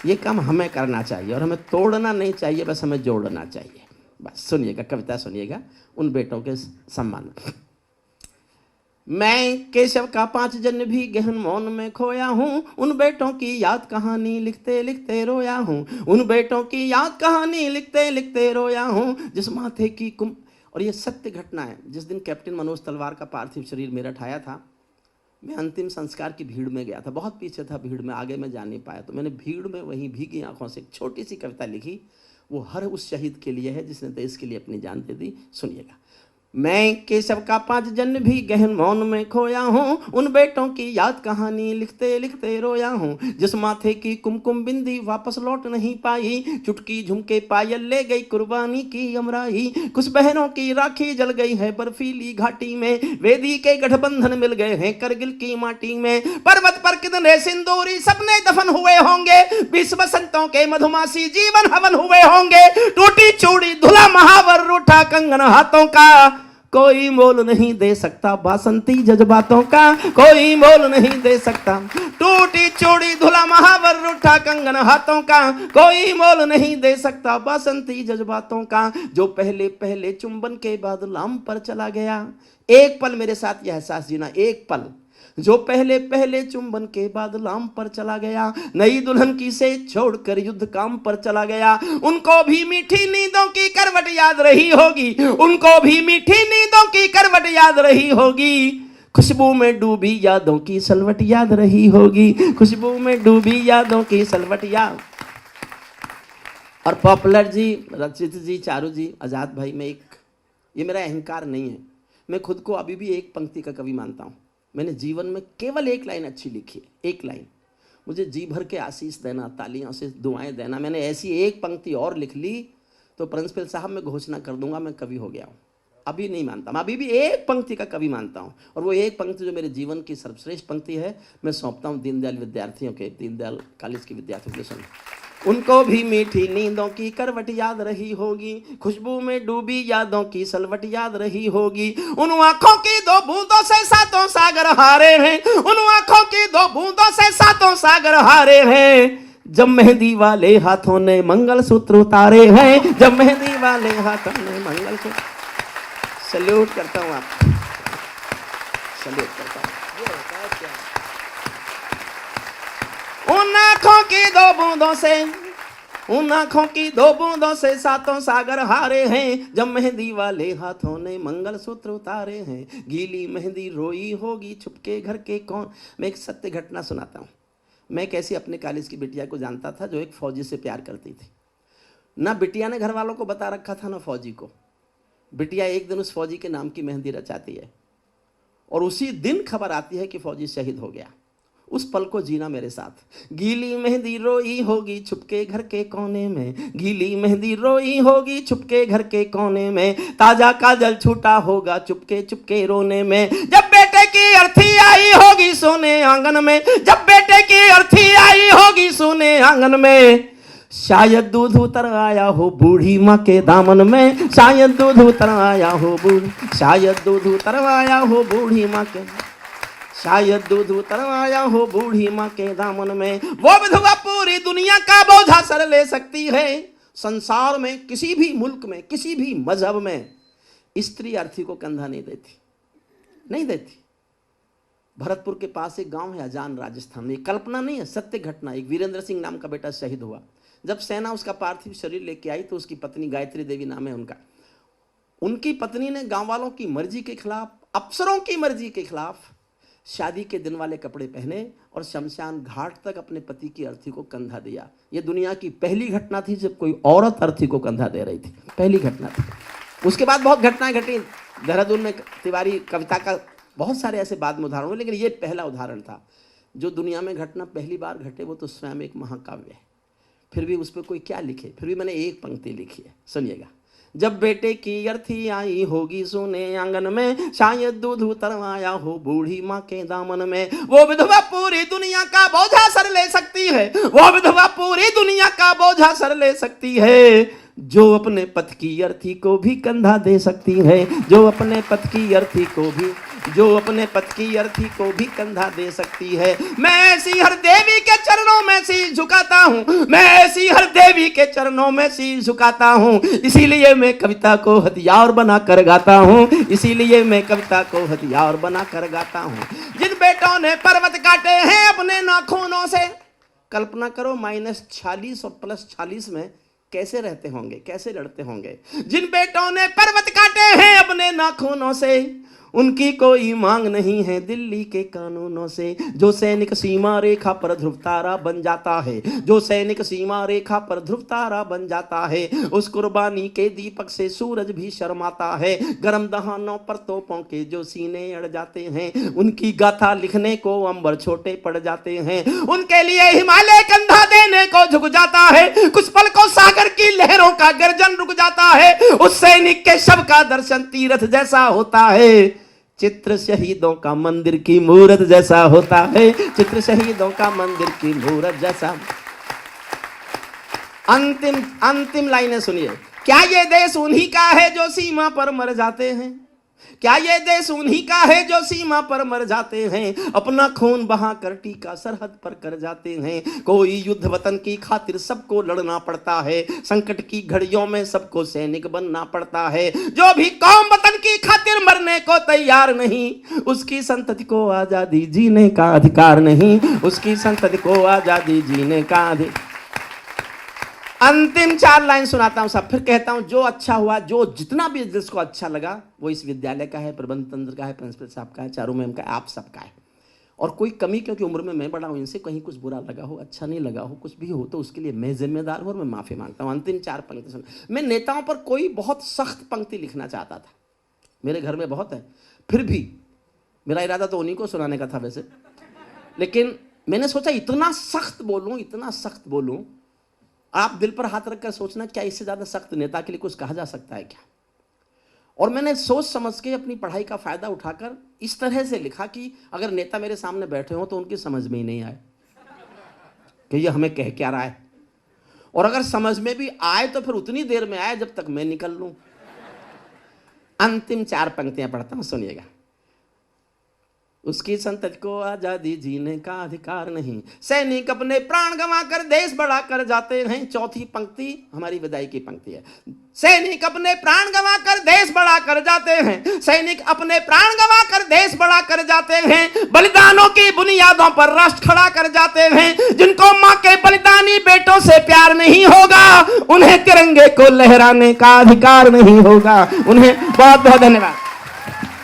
ये काम हमें करना चाहिए और हमें तोड़ना नहीं चाहिए, बस हमें जोड़ना चाहिए। बस सुनिएगा, कविता सुनिएगा उन बेटों के सम्मान में। मैं केशव का 5 जन्म भी गहन मौन में खोया हूँ, उन बेटों की याद कहानी लिखते लिखते रोया हूँ, उन बेटों की याद कहानी लिखते लिखते रोया हूँ, जिस माथे की कुम। और ये सत्य घटना है। जिस दिन कैप्टन मनोज तलवार का पार्थिव शरीर मेरठ आया था, मैं अंतिम संस्कार की भीड़ में गया था, बहुत पीछे था भीड़ में, आगे मैं जा नहीं पाया, तो मैंने भीड़ में वहीं भीगी आंखों से एक छोटी सी कविता लिखी। वो हर उस शहीद के लिए है जिसने देश के लिए अपनी जान दे दी। सुनिएगा। मैं केशव का 5 जन्म भी गहन मौन में खोया हूँ, उन बेटों की याद कहानी लिखते लिखते रोया हूँ, जिस माथे की कुमकुम बिंदी वापस लौट नहीं पाई, चुटकी झुमके पायल ले गई कुर्बानी की अमराई, कुछ बहनों की राखी जल गई है बर्फीली घाटी में, वेदी के गठबंधन मिल गए हैं करगिल की माटी में, पर्वत पर कितने सिंदूरी सपने दफन हुए होंगे, 20 बसंतों के मधुमासी जीवन हवन हुए होंगे, टूटी चूड़ी धुला महावर रूठा कंगन हाथों का, कोई मोल नहीं दे सकता बासंती जज्बातों का, कोई मोल नहीं दे सकता, टूटी चूड़ी धुला महावर रूठा कंगन हाथों का, कोई मोल नहीं दे सकता बासंती जज्बातों का, जो पहले पहले चुंबन के बाद लाम पर चला गया। एक पल मेरे साथ यह एहसास जीना, एक पल, जो पहले पहले चुंबन के बाद लाम पर चला गया, नई दुल्हन की से छोड़कर युद्ध काम पर चला गया, उनको भी मीठी नींदों की करवट याद रही होगी, उनको भी मीठी नींदों की करवट याद रही होगी, खुशबू में डूबी यादों की सलवट याद रही होगी, खुशबू में डूबी यादों की सलवट याद। और पॉपुलर जी, रचित जी, चारू जी, आजाद भाई, मैं एक, ये मेरा अहंकार नहीं है, मैं खुद को अभी भी एक पंक्ति का कवि मानता हूँ। मैंने जीवन में केवल एक लाइन अच्छी लिखी है, एक लाइन, मुझे जी भर के आशीष देना, तालियों से दुआएं देना। मैंने ऐसी एक पंक्ति और लिख ली तो प्रिंसिपल साहब मैं घोषणा कर दूंगा मैं कवि हो गया हूँ। अभी नहीं मानता, मैं अभी भी एक पंक्ति का कवि मानता हूँ, और वो एक पंक्ति जो मेरे जीवन की सर्वश्रेष्ठ पंक्ति है, मैं सौंपता हूँ दीनदयाल विद्यार्थियों के, दीनदयाल कॉलेज के विद्यार्थियों के सुन। उनको भी मीठी नींदों की करवट याद रही होगी, खुशबू में डूबी यादों की सलवट याद रही होगी, उन आंखों की 2 बूंदों से 7 सागर हारे हैं, उन आंखों की 2 बूंदों से 7 सागर हारे हैं, जब मेहंदी वाले हाथों ने मंगलसूत्र उतारे हैं, जब मेहंदी वाले हाथों ने मंगलसूत्र। सल्यूट करता हूँ आप, सल्यूट करता हूँ। उन आंखों की 2 बूंदों से, उन आंखों की 2 बूंदों से 7 सागर हारे हैं, जब मेहंदी वाले हाथों ने मंगलसूत्र उतारे हैं, गीली मेहंदी रोई होगी छुपके घर के कौन। मैं एक सत्य घटना सुनाता हूँ। मैं कैसे अपने कॉलेज की बिटिया को जानता था जो एक फौजी से प्यार करती थी। ना बिटिया ने घर वालों को बता रखा था ना फौजी को। बिटिया एक दिन उस फौजी के नाम की मेहंदी रचाती है और उसी दिन खबर आती है कि फौजी शहीद हो गया। उस पल को जीना मेरे साथ। गीली मेहंदी रोई होगी छुपके घर के कोने में, गीली मेहंदी रोई होगी छुपके घर के कोने में, ताजा काजल छूटा होगा चुपके चुपके रोने में, जब बेटे की अर्थी आई होगी सोने आंगन में, जब बेटे की अर्थी आई होगी सोने आंगन में, शायद दूध उतर आया हो बूढ़ी माँ के दामन में, शायद दूध उतर आया हो बूढ़ी, शायद दूध उतर आया हो बूढ़ी माँ के, शायद दूध उतर आया हो बूढ़ी माँ के दामन में। वो विधवा पूरी दुनिया का बोझा सर ले सकती है। संसार में किसी भी मुल्क में किसी भी मजहब में स्त्री अर्थी को कंधा नहीं देती, नहीं देती। भरतपुर के पास एक गांव है अजान, राजस्थान में, कल्पना नहीं है, सत्य घटना। एक वीरेंद्र सिंह नाम का बेटा शहीद हुआ। जब सेना उसका पार्थिव शरीर लेके आई तो उसकी पत्नी, गायत्री देवी नाम है उनका, उनकी पत्नी ने गांव वालों की मर्जी के खिलाफ, अफसरों की मर्जी के खिलाफ शादी के दिन वाले कपड़े पहने और शमशान घाट तक अपने पति की अर्थी को कंधा दिया। यह दुनिया की पहली घटना थी जब कोई औरत अर्थी को कंधा दे रही थी, पहली घटना थी। उसके बाद बहुत घटनाएं घटी। देहरादून में तिवारी कविता का बहुत सारे ऐसे बाद में उदाहरण हुए, लेकिन ये पहला उदाहरण था। जो दुनिया में घटना पहली बार घटे वो तो स्वयं एक महाकाव्य है। फिर भी उस पर कोई क्या लिखे, फिर भी मैंने एक पंक्ति लिखी है, सुनिएगा। जब बेटे की अर्थी आई होगी सोने आंगन में, शायद दूध उतरवाया हो बूढ़ी माँ के दामन में, वो विधवा पूरी दुनिया का बोझा सर ले सकती है, वो विधवा पूरी दुनिया का बोझा सर ले सकती है, जो अपने पथ की अर्थी को भी कंधा दे सकती है, जो अपने पथ की अर्थी को भी, जो अपने पथ की अर्थी को भी कंधा दे सकती है। मैं ऐसी हर देवी के चरणों में शीश झुकाता हूँ, मैं ऐसी हर देवी के चरणों में शीश झुकाता हूँ, इसीलिए मैं कविता को हथियार बना कर गाता हूँ, इसीलिए मैं कविता को हथियार बना कर गाता हूँ। जिन बेटों ने पर्वत काटे हैं अपने नाखूनों से, कल्पना करो -40 और +40 में कैसे रहते होंगे, कैसे लड़ते होंगे। जिन बेटों ने पर्वत काटे हैं अपने नाखूनों से, उनकी कोई मांग नहीं है दिल्ली के कानूनों से, जो सैनिक सीमा रेखा पर ध्रुव तारा बन जाता है, जो सैनिक सीमा रेखा पर ध्रुव तारा बन जाता है, उस कुर्बानी के दीपक से सूरज भी शर्माता है, गरम दहानों पर तोपों के जो सीने अड़ जाते हैं, उनकी गाथा लिखने को अंबर छोटे पड़ जाते हैं, उनके लिए हिमालय कंधा देने को झुक जाता है, कुछ पल को सागर की लहरों का गर्जन रुक जाता है, उस सैनिक के शव का दर्शन तीर्थ जैसा होता है, चित्र शहीदों का मंदिर की मूरत जैसा होता है, चित्र शहीदों का मंदिर की मूरत जैसा। अंतिम लाइनें सुनिए। क्या ये देश उन्हीं का है जो सीमा पर मर जाते हैं, क्या ये देश उन्हीं का है जो सीमा पर मर जाते हैं, अपना खून बहाकर टीका सरहद पर कर जाते हैं, कोई युद्ध वतन की खातिर सबको लड़ना पड़ता है, संकट की घड़ियों में सबको सैनिक बनना पड़ता है, जो भी कौम वतन की खातिर मरने को तैयार नहीं, उसकी संतति को आजादी जीने का अधिकार नहीं, उसकी संतति को आजादी जीने का अधिकार। अंतिम 4 लाइन सुनाता हूं सब, फिर कहता हूं जो अच्छा हुआ, जो जितना भी जिसको अच्छा लगा, वो इस विद्यालय का है, प्रबंध तंत्र का है, प्रिंसिपल साहब का है, चारों मैम का है, आप सबका है। और कोई कमी, क्योंकि उम्र में मैं बड़ा हूं, इनसे कहीं कुछ बुरा लगा हो, अच्छा नहीं लगा हो, कुछ भी हो, तो उसके लिए मैं जिम्मेदार हूं और मैं माफी मांगता हूं। अंतिम 4 पंक्ति सुन। मैं नेताओं पर कोई बहुत सख्त पंक्ति लिखना चाहता था, मेरे घर में बहुत है, फिर भी मेरा इरादा तो उन्हीं को सुनाने का था वैसे, लेकिन मैंने सोचा इतना सख्त बोलूं, इतना सख्त बोलूं। आप दिल पर हाथ रखकर सोचना, क्या इससे ज्यादा सख्त नेता के लिए कुछ कहा जा सकता है क्या? और मैंने सोच समझ के अपनी पढ़ाई का फायदा उठाकर इस तरह से लिखा कि अगर नेता मेरे सामने बैठे हो तो उनकी समझ में ही नहीं आए कि ये हमें कह क्या रहा है, और अगर समझ में भी आए तो फिर उतनी देर में आए जब तक मैं निकल लूं। अंतिम 4 पंक्तियां पढ़ता हूं, सुनिएगा। उसकी संतति को आजादी जीने का अधिकार नहीं, सैनिक अपने प्राण गंवा कर देश बढ़ा कर जाते हैं। 4थी पंक्ति हमारी विदाई की पंक्ति है। सैनिक अपने प्राण गंवा कर देश बढ़ा कर जाते हैं, सैनिक अपने प्राण गंवा कर देश बढ़ा कर जाते हैं, बलिदानों की बुनियादों पर राष्ट्र खड़ा कर जाते हैं। जिनको माँ के बलिदानी बेटों से प्यार नहीं होगा, उन्हें तिरंगे को लहराने का अधिकार नहीं होगा। उन्हें बहुत बहुत धन्यवाद।